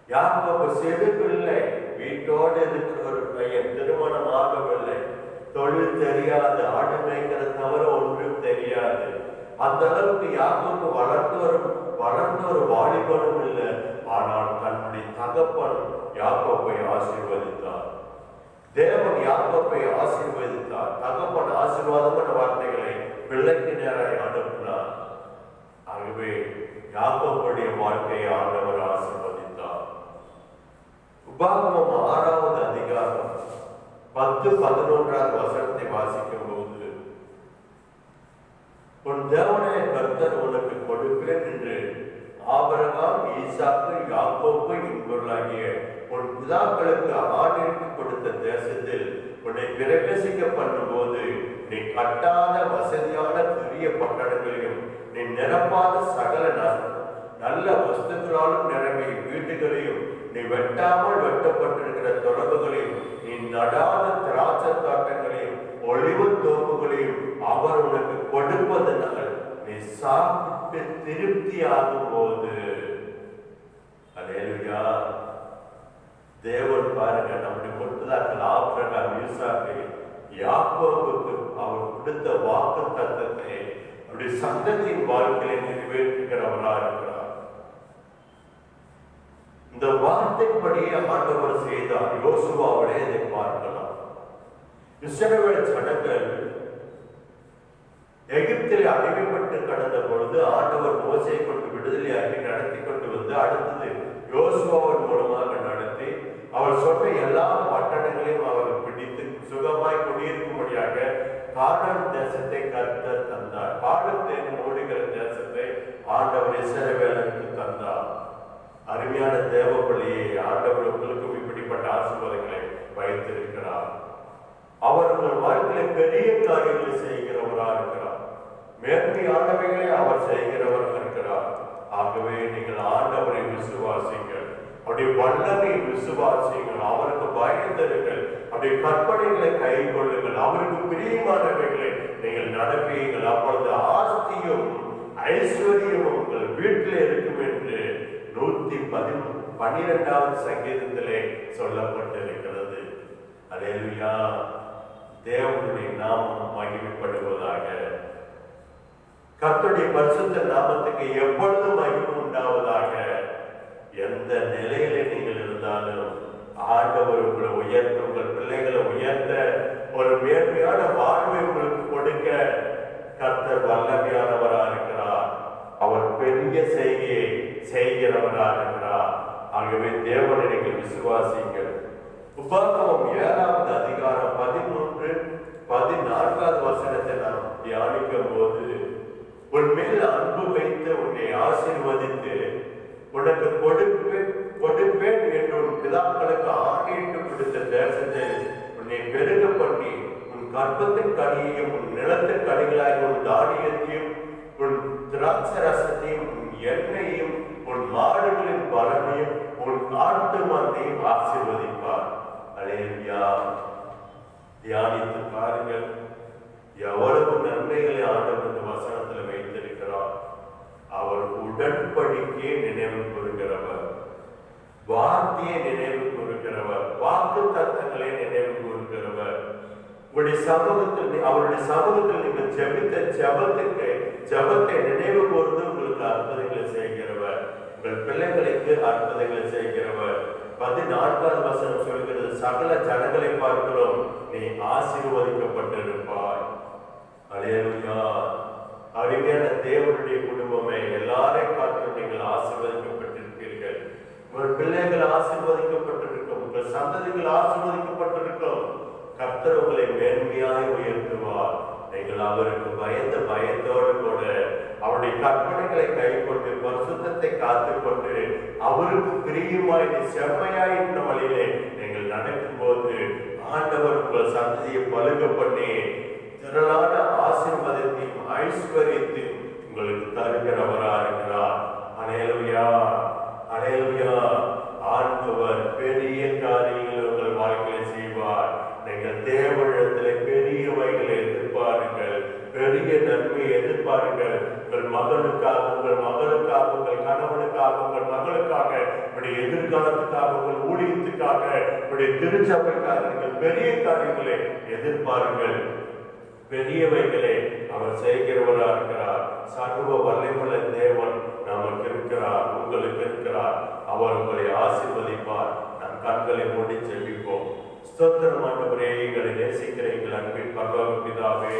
யாக்கோபு சிறு பிள்ளை, வீட்டோடு இருக்கிற ஒரு பையன், திருமணம் ஆகவில்லை, தொழில் தெரியாது, ஆடு மேய்க்கிற தவிர ஒன்றும் தெரியாது. அந்த அளவுக்கு யாக்கோபு வளர்ந்த ஒரு வாலிபனும் இல்லை. ஆனால் தன்னுடைய தகப்பன் யாக்கோபை ஆசீர்வதித்தார். தேவன் யாக்கோபை ஆசீர்வதித்தார். தகப்பன் ஆசீர்வாதமான வார்த்தைகளை பிள்ளைக்கு நேராக அனுப்பினார். ஆகவே யாக்கோபுடைய வாழ்க்கையை ஆண்டவர் ஆசீர்வதித்தார். உபாகமம் 6வது அதிகாரம் 10, 11வது வசனத்தை வாசிக்கும் போது, உன் தேவனாய கர்த்தர் உனக்கு கொடுப்பேன் என்று ஆபிரகாம், ஈசாக்கு, யாக்கோபு என்பவர்களாகிய உன் பிதாக்களுக்கு ஆணையிட்டு கொடுத்த தேசத்தில் உன்னை பிரவேசிக்க பண்ணும்போது நீ கட்டாத வசதியான பெரிய பட்டணங்களையும் நீ நிரப்பாத சகல நல்ல வஸ்துக்களாலும் நிரம்பிய வீட்டுகளையும் நீ வெட்டாமல் வெட்டப்பட்டிருக்கிற தொடர்புகளையும் நீ நடாத திராட்சை தோட்டங்களையும் ஒளிவு தோப்புகளையும் அவர் உனக்கு கொடுப்பதனால் நீ சாப்பிட்டு திருப்தி ஆகும் போது, அல்லேலூயா. தேவன் பாருங்க, நம்முடைய முற்பதாக்கள் ஆபிரகாம், ஈசாக்கு, யாக்கோபுக்கு அவர் கொடுத்த வாக்கு தத்தத்தை அவருடைய சந்ததியின் வாழ்க்கையை நிறைவேற்றுகிறவராக இருக்கிறார். இந்த வார்த்தைப்படியே ஆண்டவர் செய்தார். யோசுவாவிலே இதை பார்க்கலாம். இஸ்ரவேல் ஜனங்கள் எகிப்தில் அடிமைப்பட்டு கடந்த பொழுது ஆண்டவர் மோசேயை கொண்டு விடுதலையாகி நடத்தி கொண்டு வந்து அடுத்தது யோசுவாவின் மூலமாக நடத்தி அவர் சொன்ன எல்லா பட்டணங்களையும் அவர் பிடித்து சுகமாய் குடியிருக்கும்படியாக கானான் தேசத்தை கர்த்தர் தந்தார். பாலும் தேனும் ஓடுகிற தேசத்தை ஆண்டவர் இஸ்ரவேலுக்கு தந்தார். அருமையான தேவ பிள்ளையை ஆண்டவர் உங்களுக்கும் இப்படிப்பட்ட ஆசீர்வாதங்களை வைத்திருக்கிறார். அவர் உங்கள் வாழ்க்கையில பெரிய காரியங்களை செய்கிறவராக இருக்கிறார். மேன்மையானவைகளை அவர் செய்கிறவர் இருக்கிறார். ஆகவே நீங்கள் ஆண்டவரை விசுவாசிங்கள், அவருடைய வல்லமை விசுவாசிங்கள், அவருக்கு பயந்திருங்கள், அவருடைய கற்பனைகளை கை கொள்ளுங்கள், அவருக்கு பிரியமானவைகளை நீங்கள் நடப்பீங்கள். அப்பொழுது ஆஸ்தியும் ஐஸ்வர்யமும் உங்கள் வீட்டில் இருக்கும் என்று 112வது சங்கீதத்திலே சொல்லப்பட்டிருக்கிறது. அல்லேலூயா. தேவனுடைய நாமம் மகிமைப்படுவதாக. கர்த்தருடைய பரிசுத்த நாமத்துக்கு எப்பொழுதும் மகிமை உண்டாவதாக. எந்த நிலையில நீங்கள் இருந்தாலும் ஆண்டவர் உங்களை உயர்த்த, உங்கள் பிள்ளைகளை உயர்த்த, ஒரு மேன்மையான வாழ்வை உங்களுக்கு கொடுக்க கர்த்தர் வல்லமையானவராக இருக்கிறார். அவர் பெரிய செய்கையை செய்கிறவராக இருக்கிறார். ஆகவே தேவனை நீங்கள் விசுவாசிங்கள். உபாகமம் 7வது அதிகாரம் 13, 14வது வசனத்தை நாம் தியானிக்கும் போது, உன் மேல் அன்பு வைத்து உன்னை ஆசீர்வதித்து உனக்கு கொடுப்பேன் என்று உன் பிதாக்களுக்கு ஆணையிட்டு கொடுத்த தேசத்தை உன்னை பெருக பண்ணி உன் கற்பத்தின் கனியையும் உன் நிலத்தின் கனிகளாய் உன் தானியத்தையும் உன் திராட்சை ரசத்தையும் உன் எண்ணெயையும் உன் மாடுகளின் பலனையும் உன் ஆட்டு மந்தையும் ஆசீர்வதிப்பார். அல்லேலூயா. தியானித்து பாருங்கள், எவ்வளவு நன்மைகளை ஆண்டவர் இந்த வசனத்தில் வைத்திருக்கிறார். அவர் உடன்படிக்கையை நினைவு கூறுகிறவர், வார்த்தையை நினைவு கூறுகிறவர், வாக்கு தத்தங்களை நினைவு கூறுகிறவர். உங்களுடைய சமூகத்தில், அவருடைய சமூகத்தில் நீங்கள் ஜெபித்த ஜெபத்தை நினைவு கூர்ந்து உங்களுக்கு அற்புதங்களை செய்கிறவர், உங்கள் பிள்ளைகளுக்கு அற்புதங்களை செய்கிறவர். 14வது வசனம் சொல்கிறது, சகல ஜனங்களை பார்க்கிறோம் நீ ஆசீர்வதிக்கப்பட்டிருப்பாய். அல்லேலூயா. அருமையான தேவனுடைய குடும்பமே, எல்லாரையும் பார்த்து நீங்கள் ஆசீர்வதிக்கப்பட்டிருப்பீர்கள். உங்கள் பிள்ளைகள் ஆசீர்வதிக்கப்பட்டிருக்கும், உங்கள் சந்ததிகள் ஆசீர்வதிக்கப்பட்டிருக்கும். கர்த்தர் உங்களை மேன்மையாய் உயர்த்துவார். நீங்கள் அவருக்கு பயத்தோடு கூட அவருடைய கற்பனைகளை கை கொண்டு பரிசுத்தத்தை காத்துக்கொண்டு அவருக்கு பிரியமாய் செம்மையாய் இந்த வழியிலே நீங்கள் நடக்கும் போது ஆண்டவர் உங்கள் சந்ததியை பழுக பண்ணி திரளான ஆசீர்வாதத்தையும் ஐஸ்வர்யத்தையும் உங்களுக்கு தருகிறவராக இருக்கிறார். அல்லேலூயா. அல்லேலூயா. ஆண்டவர் பெரிய காரியங்களை உங்கள் வாழ்க்கையை செய்வார். நீங்கள் தேவனிடத்தில் பெரியவைகளை எதிர்பாருங்கள், பெரிய நன்மையை எதிர்பாருங்கள். உங்கள் மகனுக்காக, உங்கள் மகளுக்காக, உங்கள் கணவனுக்காக, உங்கள் மகளுக்காக, உங்களுடைய எதிர்காலத்துக்காக, உங்கள் ஊழியத்துக்காக, உங்களுடைய திருச்சபைக்காக நீங்கள் பெரிய காரியங்களை எதிர்பாருங்கள். பெரியவைகளை அவர் செய்கிறவராக இருக்கிறார். சர்வ வல்லமையுள்ள தேவன் நமக்கு இருக்கிறார், உங்களுக்கு இருக்கிறார். அவர் உங்களை ஆசீர்வதிப்பார். நம் கண்களை மூடி ஜெபிப்போம். ஸ்தோத்திரம் ஆண்டவரே, எங்களை நேசிக்கிற எங்கள் அன்பின் பரலோக பிதாவே,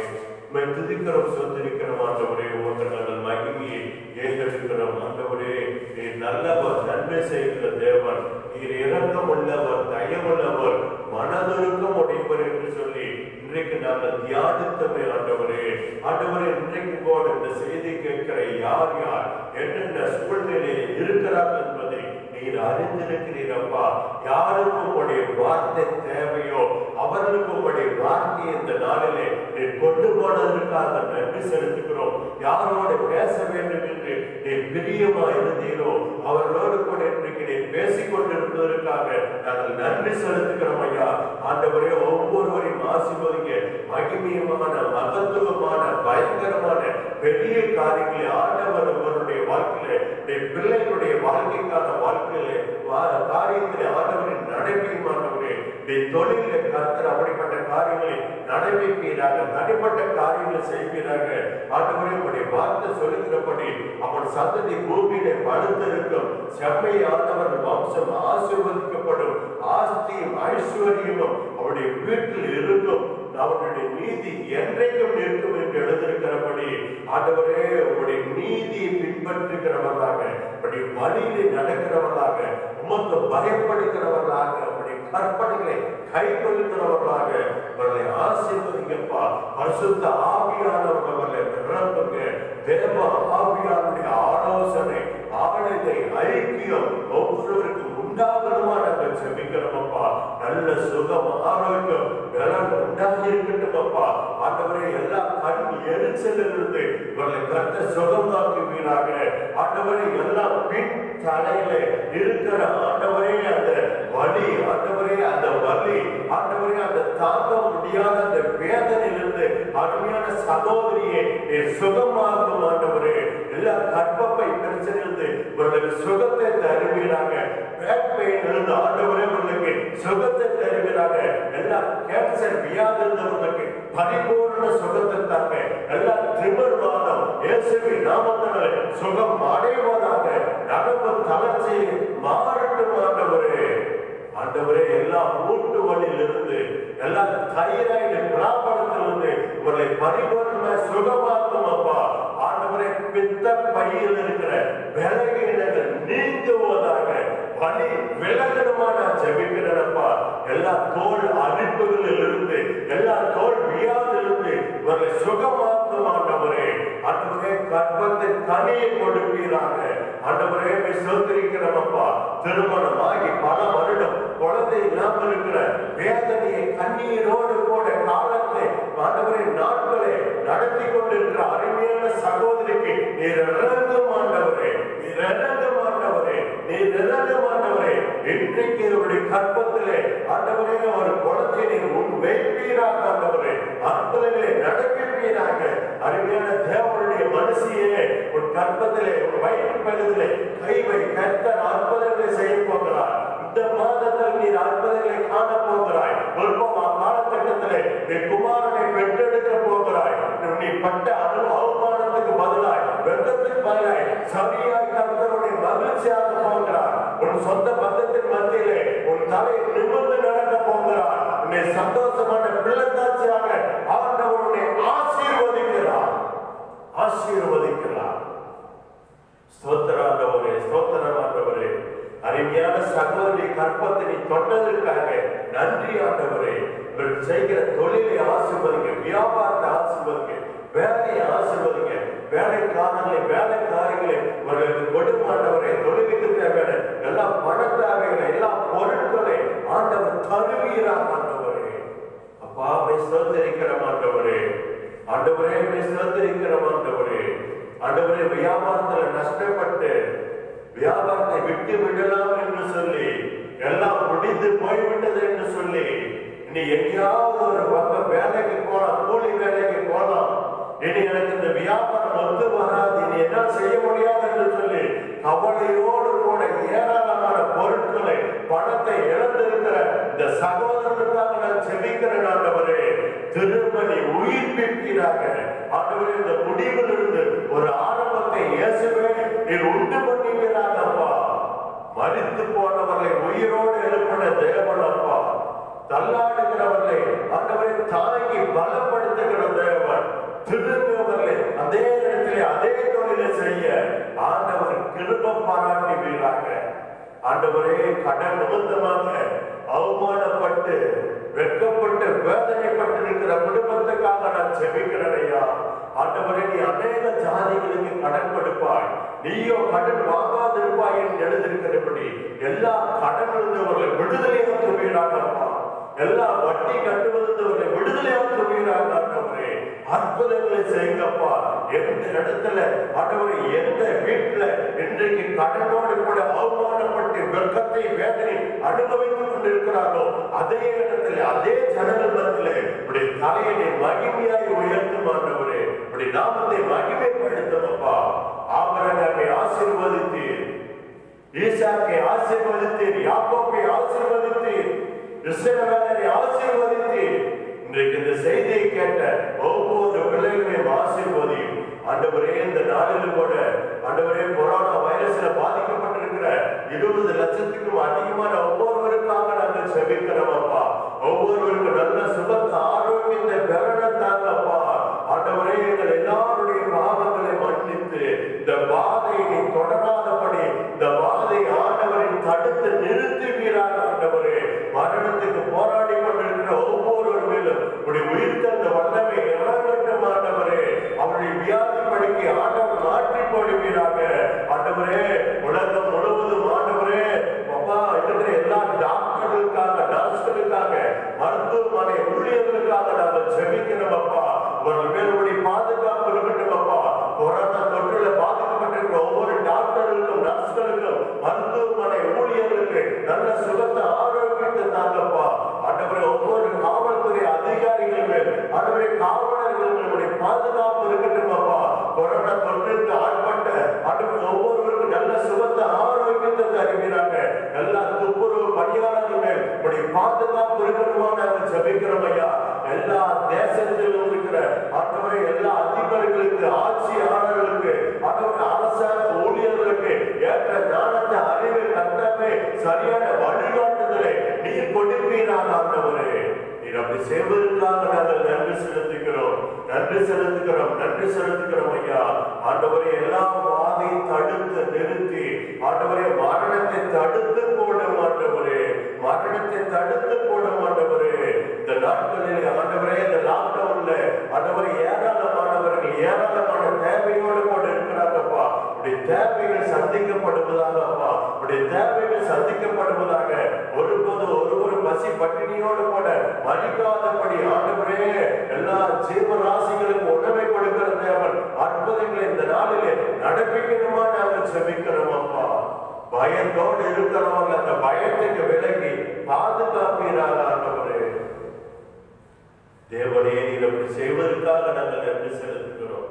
உம்மை துதிக்கிறோம், ஸ்தோத்திரிக்கிறோம் ஆண்டவரே. உமக்கு நாங்கள் மகிமையை ஏறெடுக்கிறோம் ஆண்டவரே. நீர் நல்லவர், நன்மை செய்கிற தேவன், நீர் இரக்கம் உள்ளவர், தயவுள்ளவர், மனதுருக்கம் உடையவர் என்று சொல்லி இன்றைக்கு நாங்கள் தியானித்தமே ஆண்டவரே. ஆண்டவரே, இன்றைக்கு போல இந்த செய்தி கேட்கிற யார் யார் என்னென்ன சூழ்நிலையில் இருக்கிறார்கள் என்பதை நீர் அறிந்திருக்கிறீர் அப்பா. யாருக்கும் உங்களுடைய வார்த்தை தேவையோ அவர்களுக்கு உங்களுடைய வார்த்தையை இந்த நாளிலே நீர் கொண்டு போனதற்காக நன்றி செலுத்துகிறோம். யாரோடு பேச வேண்டும் என்று நீர் பிரியமா இருந்தீரோ அவர்களோடு கூட இன்றைக்கு நீர் பேசிக் கொண்டிருப்பதற்காக நாங்கள் நன்றி செலுத்துகிறோம் ஐயா. ஆண்டவரே, ஒவ்வொருவரையும் ஆசீர்வதிங்க. மகிமையமான, மகத்துவமான, பயங்கரமான பெரிய காரியங்களை ஆண்டவர் அவருடைய வாழ்க்கையில, பிள்ளைகளுடைய வாழ்க்கைக்கான வாழ்க்கையிலே காரியத்திலே ஆண்டவரின் நடைபெறுமானவரே, தொழிலே கர்த்தர் அப்படிப்பட்ட காரியங்களை நடைபெறுவீராக, தனிப்பட்ட காரியங்களை செய்வீராக. ஆண்டவரே, உடைய வார்த்தை சொல்லுகிறபடி அவன் சந்ததி பூமியிலே படுத்திருக்கும். செம்மையானவர் வம்சம் ஆசீர்வதிக்கப்படும். ஆஸ்தியும் ஐஸ்வர்யமும் அவருடைய வீட்டில் இருக்கும். அவருடைய நீதி என்றைக்கும் நிற்கும் என்று எழுதியிருக்கிறபடி ஆண்டவரே, உங்களுடைய நீதியை பின்பற்றுகிறவர்களாக, உங்களுடைய வழியிலே நடக்கிறவர்களாக, உமக்கு பயப்படுகிறவர்களாக, உங்களுடைய கற்பனைகளை கை கொள்கிறவர்களாக இவர்களை ஆசீர்வதிங்கப்பா. பரிசுத்த ஆவியானவர்கள் அவர்களை நிரப்புங்க. தேவ ஆவியானுடைய ஆலோசனை, ஆளுகை, ஐக்கியம் ஒவ்வொருவருக்கும் உண்டாகணுமா நாங்கள் செபிக்கிறோமப்பா. நல்ல சுகம், ஆரோக்கியம், பலன் உண்டாகி இருக்கட்டுமப்பா. ஆண்டவரே, எல்லா கண் எரிச்சலிலிருந்து இவர்களை கத்த சுகமாக்குவீராக. ஆண்டவரே, எல்லா பின் தலையில இருக்கிற ஆண்டவரே அந்த வலி, ஆண்டவரே அந்த வலி, ஆண்டவரே அந்த தாங்க முடியாத அந்த வேதனையிலிருந்து அருமையான சகோதரியை சுகமாக்கும் ஆண்டவரே. எல்லா கர்ப்பப்பை பிரச்சனையிலிருந்து இவர்களுக்கு சுகத்தை தருவீராக. இருந்து ஆண்டவரே இவர்களுக்கு சுகத்தை தருவீராக. எல்லா கேன்சர் வியாதி இருந்தவர்களுக்கு பரிபூர்ண சுகத்தை தாங்க. எல்லா திமிர்வாதம் இயேசுவின் நாமத்தினாலே சுகம் அடைவதாக. நரம்பு தளர்ச்சி மாறட்டும் ஆண்டவரே. ஆண்டவரே, எல்லா மூட்டு வலியிலிருந்து, எல்லா தைராய்டு பிராபலத்திலிருந்து இவர்களை பரிபூர்ண சுகமாக்கும் அப்பா. ஆண்டவரே, பித்த பையில் இருக்கிற விலகினங்கள் நீங்குவதாக. வலி விலகணுமான ஜெபிக்கிறப்பா. எல்லா தோல் அரிப்புகளில் இருந்து, எல்லா தோல் வியாதிலிருந்து இவர்களை சுகமாக்கும் ஆண்டவரே. ஆண்டவரே, கர்ப்பத்தின் கனியை கொடுப்பீராக. ஆண்டவரே, சோதரிக்கிறப்பா. திருமணமாகி பல வருடம் குழந்தை இல்லாமல் இருக்கிற வேதனையை கண்ணீரோடு கூட காலத்தை ஆண்டவரே நாட்களை நடத்தி கொண்டிருக்கிற அருமையான சகோதரிக்கு நீர் இறங்கும் ஆண்டவரே, நீர் இறங்கும் ஆண்டவரே, நீர் இறங்கும் ஆண்டவரே. இன்றைக்கு இவருடைய கற்பத்திலே ஆண்டவரே ஒரு குழந்தையை நீர் உன் வைப்பீராக ஆண்டவரே. அற்புதங்களை நடப்பீராக. அருமையான தேவனுடைய மனுஷியே, உன் கற்பத்திலே உன் வயிற்று பகுதியிலே கைவை கர்த்தர் அற்புதங்களை செய்ய போகிறார். இந்த மாதத்தில் நீர் அற்புதங்களை காண போகிறாய். காலகட்டத்திலே நீ குமாரனை பெற்றெடுக்க போகிறாய். நீ பட்ட அவமானத்துக்கு பதிலாய், வெள்ளத்துக்கு பதிலாய் சரியாய் கர்த்தருடைய மகிழ்ச்சியாக போகிறார். உன் சொந்த பந்தத்தின் மத்தியிலே உன் தலை நிமிர்ந்து நடக்க போகிறார். உன்னை சந்தோஷமான பிள்ளைத்தாட்சியாக ஆண்டவருடைய ஆசீர்வதிக்கிறார், ஆசீர்வதிக்கிறார். ஸ்தோத்திராண்டவரே, ஸ்தோத்திரமாண்டவரே. அருமையான சகோதரி கற்பத்தை நீ தொட்டதற்காக நன்றி ஆண்டவரே. இவர்கள் செய்கிற தொழிலை ஆசீர்வதிங்க, வியாபாரத்தை ஆசீர்வதிங்க, வேலையை ஆசீர்வதிங்க, வேலைக்காரர்களை வேலைக்காரிகளை இவர்களுக்கு கொடுமாண்டவரே. தொழிலுக்கு தேவையான எல்லா பண தேவைகளை, எல்லா பொருட்களை ஆண்டவர் தருவீராக ஆண்டவரே. அப்பாவை சோதரிக்கிற ஆண்டவரே, ஆண்டவரே சோதரிக்கிற ஆண்டவரே. ஆண்டவரே, வியாபாரத்தில் நஷ்டப்பட்டு வியாபாரத்தை விட்டு விடலாம் என்று சொல்லி, எல்லாம் முடிந்து போய்விட்டது என்று சொல்லி, இனி எங்கேயாவது ஒரு பக்கம் வேலைக்கு போலாம், கூலி வேலைக்கு போலாம், இனி எனக்கு இந்த வியாபாரம் ஒத்து வராது, இனி என்ன செய்ய முடியாது என்று சொல்லி கவலையோடு கூட ஏராளமான பொருட்களை, பணத்தை இழந்திருக்கிற இந்த சகோதரனுக்காக நான் செபிக்கிறேன் ஆண்டவரே. திருமணி உயிர்ப்பிப்பீராக ஆண்டவரே. இந்த முடிவில் இருந்து ஒரு ஆரம்பத்தை இயேசுவே நீர் உண்டு பண்ணுவீராக அப்பா. மரித்து போனவர்களை உயிரோடு எழுப்பின தேவன் அப்பா. தள்ளாடுகிறவர்களை ஆண்டவரை தாங்கி பலப்படுத்துகிற தேவன். திரும்பவர்களை அதே இடத்திலே அதே தொழிலை செய்ய ஆண்டவர் கிருபை பாராட்டுவீராக. ஆண்டவரே, கடன் நிமித்தமாக அவமானப்பட்டு வெட்கப்பட்டு வேதனைப்பட்டு இருக்கிற குடும்பத்துக்காக நான் செபிக்கிறேன் ஐயா. ஆண்டவரே, நீ அநேக ஜாதிகளுக்கு கடன் கொடுப்பாய், நீயோ கடன் வாங்காதிருப்பாய் என்று எழுதியிருக்கிறபடி எல்லா கடன் இருந்தவர்களை விடுதலையாக்குவீராகப்பா. எல்லா வட்டி கட்டுவதற்கு விடுதலையாக்குவீராக ஆண்டவரே. அற்புதங்களை செய்யுங்கப்பா. எந்த இடத்துல ஆண்டவரே, எந்த வீட்டுல இன்றைக்கு கடனோடு கூட அவமானப்பட்டு வெட்கத்தை வேதனை அனுபவித்துக் கொண்டிருக்கிறார்களோ அதே இடத்துல அதே ஜனங்கள் மத்தியிலே இப்படி தலையை மகிமையாய் உயர்த்தும் ஆண்டவரே. இப்படி நாமத்தை மகிமைப்படுத்துமப்பா. ஆபிரகாமை ஆசீர்வதித்தீர், ஈசாக்கை ஆசீர்வதித்தீர், யாக்கோபை ஆசீர்வதித்தீர், இஸ்ரவேலரை ஆசீர்வதித்தீர். இன்றைக்கு இந்த செய்தியை கேட்ட ஒவ்வொரு பிள்ளைகளையும் ஆசீர்வதியும் ஆண்டவரே. இந்த நாளிலும் கூட ஆண்டவரே, கொரோனா வைரஸ்ல பாதிக்கப்பட்டிருக்கிற 20 லட்சத்துக்கும் அதிகமான ஒவ்வொருவருக்காக நாங்கள் செபிக்கிறோம் அப்பா. ஒவ்வொருவருக்கும் நல்ல சுகத்த ஆரோக்கியத்தை பெறத்தாங்கப்பா. ஆண்டவரே, எங்கள் எல்லாருடைய பாவங்களை மன்னித்து இந்த பாதையை நீ தொடராதபடி இந்த பாதை ஆண்டவரை தடுத்து நிறுத்துவீராக ஆண்டவரே. மரண தேசத்தில் இருக்கிற ஆண்டவரே எல்லா அதிபர்களுக்கு, ஆட்சியாளர்களுக்கு, ஆண்டவரே அரசாங்க ஊழியர்களுக்கு ஏற்ற ஞானத்தை, அறிவை, கர்த்தாவே சரியான வழிகாட்டுதலை நீர் கொடுப்பீராக ஆண்டவரே. நீர் அப்படி செய்வதற்காக நாங்கள் நன்றி செலுத்துகிறோம், நன்றி செலுத்துகிறோம், நன்றி செலுத்துகிறோம் ஐயா. ஆண்டவரே எல்லா வாதை தடுத்து நிறுத்தி ஆண்டவரே மரணத்தை தடுத்து போடும் ஆண்டவரே, மரணத்தை தடுத்து போடும் ஆண்டவரே. இந்த நாட்களில் ஆண்டவரே இந்த லாக்டவுன்ல ஆண்டவரே ஏராளமானவர்கள் ஏராளமான தேவையோடு கூட இருக்கிறாங்கப்பா. உடைய தேவைகள் சந்திக்கப்படுவதாகப்பா, உடைய தேவைகள் சந்திக்கப்படுவதாக. ஒருபோது ஒருவரு பசி பட்டினியோடு கூட மறிக்காதபடி ஆண்டவரே எல்லா ஜீவராசிகளுக்கு உணவை கொடுக்கிற தேவன் அற்புதங்களை இந்த நாளிலே நடப்பிக்கணுமா நாங்கள் செபிக்கிறோம் அப்பா. பயத்தோடு இருக்கிறவங்க அந்த பயத்துக்கு விலகி பாதுகாப்பீராக ஆண்டவரே. தேவனே நீர் அப்படி செய்வதற்காக நாங்கள் நன்றி செலுத்துகிறோம்.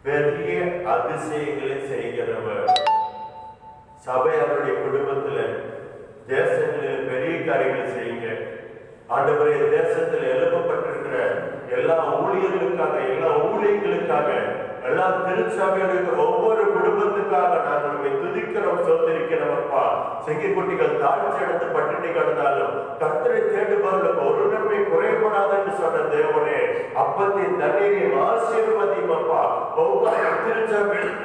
பெரிய அதிசயங்களை செய்கிறவர் சபை அவருடைய குடும்பத்தில் தேசங்களில் பெரிய காரியங்களை செய்யுங்க ஆண்டவரே. தேசத்தில் எழுப்பப்பட்டிருக்கிற எல்லா ஊழியர்களுக்காக, எல்லா ஊழியர்களுக்காக, எல்லா திருச்சபைகளுக்கு, ஒவ்வொரு குடும்பத்துக்காக நாங்கள் உண்மை துதிக்கிறோம், சோதரிக்கிறோம் அப்பா. செங்கிக்குட்டிகள் தாழ்ச்சி எடுத்து பட்டினி கடந்தாலும் கர்த்தரை தேடுபவர்களுக்கு ஒரு நன்மை குறைபடாது என்று சொன்ன தேவனே, அப்பத்தின் தண்ணீரின் ஆசீர்வதியும் அப்பா. ஒவ்வொரு திருச்சபையில்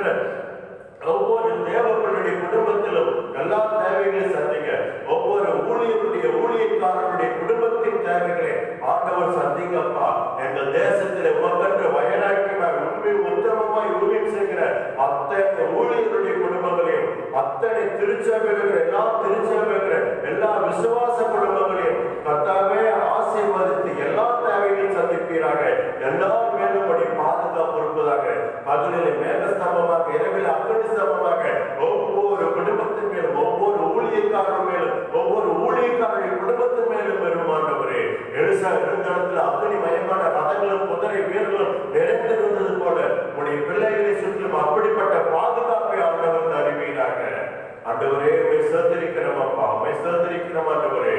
ஒவ்வொரு தேவர்களுடைய குடும்பத்திலும் எல்லா தேவைகளை சந்திங்க. ஒவ்வொரு ஊழியக்காரனுடைய குடும்பத்தின் தேவைகளை ஆண்டவர் சந்திங்கப்பா. எங்கள் தேசத்தில் உமக்கென்று வயலாக்கியமாய் உண்மை உத்தமமாய் ஊழியம் செய்கிற அத்தனை ஊழியர்களுடைய குடும்பங்களையும், அத்தனை திருச்சபைகள், எல்லா திருச்சபைகள், எல்லா விசுவாச குடும்பங்களையும் கர்த்தாவே ஆசீர்வதித்து எல்லா தேவைகளையும் சந்திப்பீராக. எல்லாரும் மேலும் படி பாதுகாப்பு இருப்பதாக. பகலிலே மேகஸ்தம்பமாக, இரவில் அக்னி ஸ்தம்பமாக ஒவ்வொரு குடும்பத்தின் மேலும், ஒவ்வொரு ஊழியக்காரர் மேலும், ஒவ்வொரு ஊழியக்காரருடைய குடும்பத்தின் மேலும் பெருமாண்டவரே. எலிசா இருந்த இடத்துல அக்னி மயமான ரதங்களும் குதிரை வீரர்களும் நிறைந்திருந்தது போல உடைய பிள்ளைகளை சுற்றிலும் அப்படிப்பட்ட பாதுகாப்பை ஆண்டவர் தருவீராக. ஆண்டவரே சோதரிக்கிறோம் அப்பா, சோதரிக்கிறோம் ஆண்டவரே.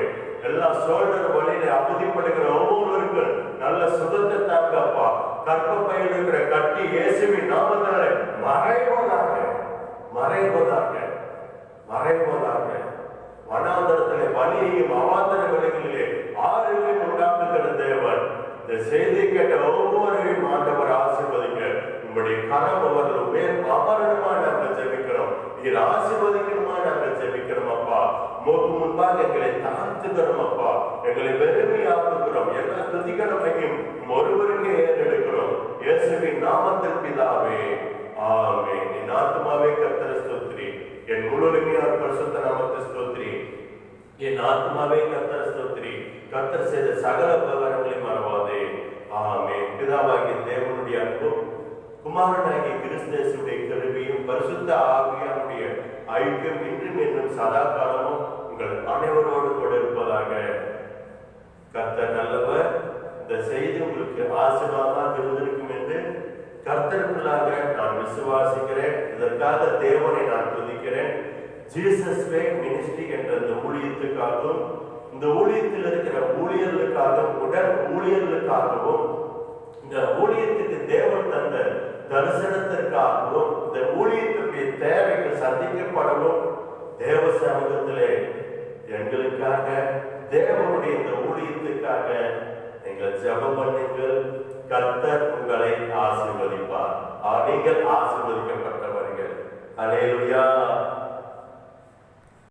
எல்லா சோழர் வழியில அவதிப்படுகிற ஒவ்வொருவருக்கும் நல்ல சுகத்தை தாங்க அப்பா. கற்பப்பையில் இருக்கிற கட்டி இயேசுவின் நாமத்தினாலே மறைவதாக, மறைவதாக, மறைவதாக. வனாந்தரத்திலே வலியையும் அவாந்தர வழிகளிலே ஆறுகளையும் உண்டாக்குகிற தேவன் இந்த செய்தி கேட்ட ஒவ்வொருவரையும் ஆண்டவர் ஆசீர்வதிங்க. உங்களுடைய கரம் அவர்கள் மேல் அமரணுமா நாங்கள் ஜெபிக்கிறோம். நீர் ஆசீர்வதிக்கணுமா நாங்கள் ஜெபிக்கிறோம் அப்பா. முன்பாக எங்களை தாழ்த்துகிறோம் அப்பா, எங்களை வெறுமையாக்குகிறோம். எல்லா துதிகரமையும் ஒருவருக்கே ஏறெடுக்கிறோம். இயேசுவின் நாமத்தில் பிதாவே, ஆமென். என் ஆத்துமாவே கர்த்தரை ஸ்தோத்திரி, என் முழுமையார் பரிசுத்த நாமத்தை ஸ்தோத்திரி. என் ஆத்துமாவே கர்த்தரை ஸ்தோத்திரி, கர்த்தர் செய்த சகல உபகாரங்களை மறவாதே. ஆமென். பிதாவாகிய தேவனுடைய அன்பும் குமாரனாகிய கிறிஸ்துவின் கிருபையும் பரிசுத்த ஆவியானுடைய ஐக்கியம் இன்றும் என்றும் சதா காலமும் உங்கள் அனைவரோடு கூட இருப்பதாக. கர்த்தர் நல்லவர். இந்த செய்தி உங்களுக்கு ஆசீர்வாதமாக இருந்திருக்கும் என்று கர்த்தருக்குள்ளாக நான் விசுவாசிக்கிறேன். இதற்காக தேவனை நான் துதிக்கிறேன். ஜீசஸ் வே மினிஸ்ட்ரி என்ற இந்த ஊழியத்துக்காகவும், இந்த ஊழியத்தில் இருக்கிற ஊழியர்களுக்காகவும், உடல் ஊழியர்களுக்காகவும், இந்த ஊழியத்துக்கு தேவன் தந்த தரிசனத்திற்காகவும், இந்த ஊழியத்துடைய தேவைகள் சந்திக்கப்படவும் தேவ சமூகத்திலே எங்களுக்காக, தேவனுடைய இந்த ஊழியத்துக்காக நீங்கள் ஜெபம் பண்ணுங்கள். கர்த்தர் உங்களை ஆசீர்வதிப்பார். நீங்கள் ஆசீர்வதிக்கப்பட்டவர்கள். அல்லேலூயா.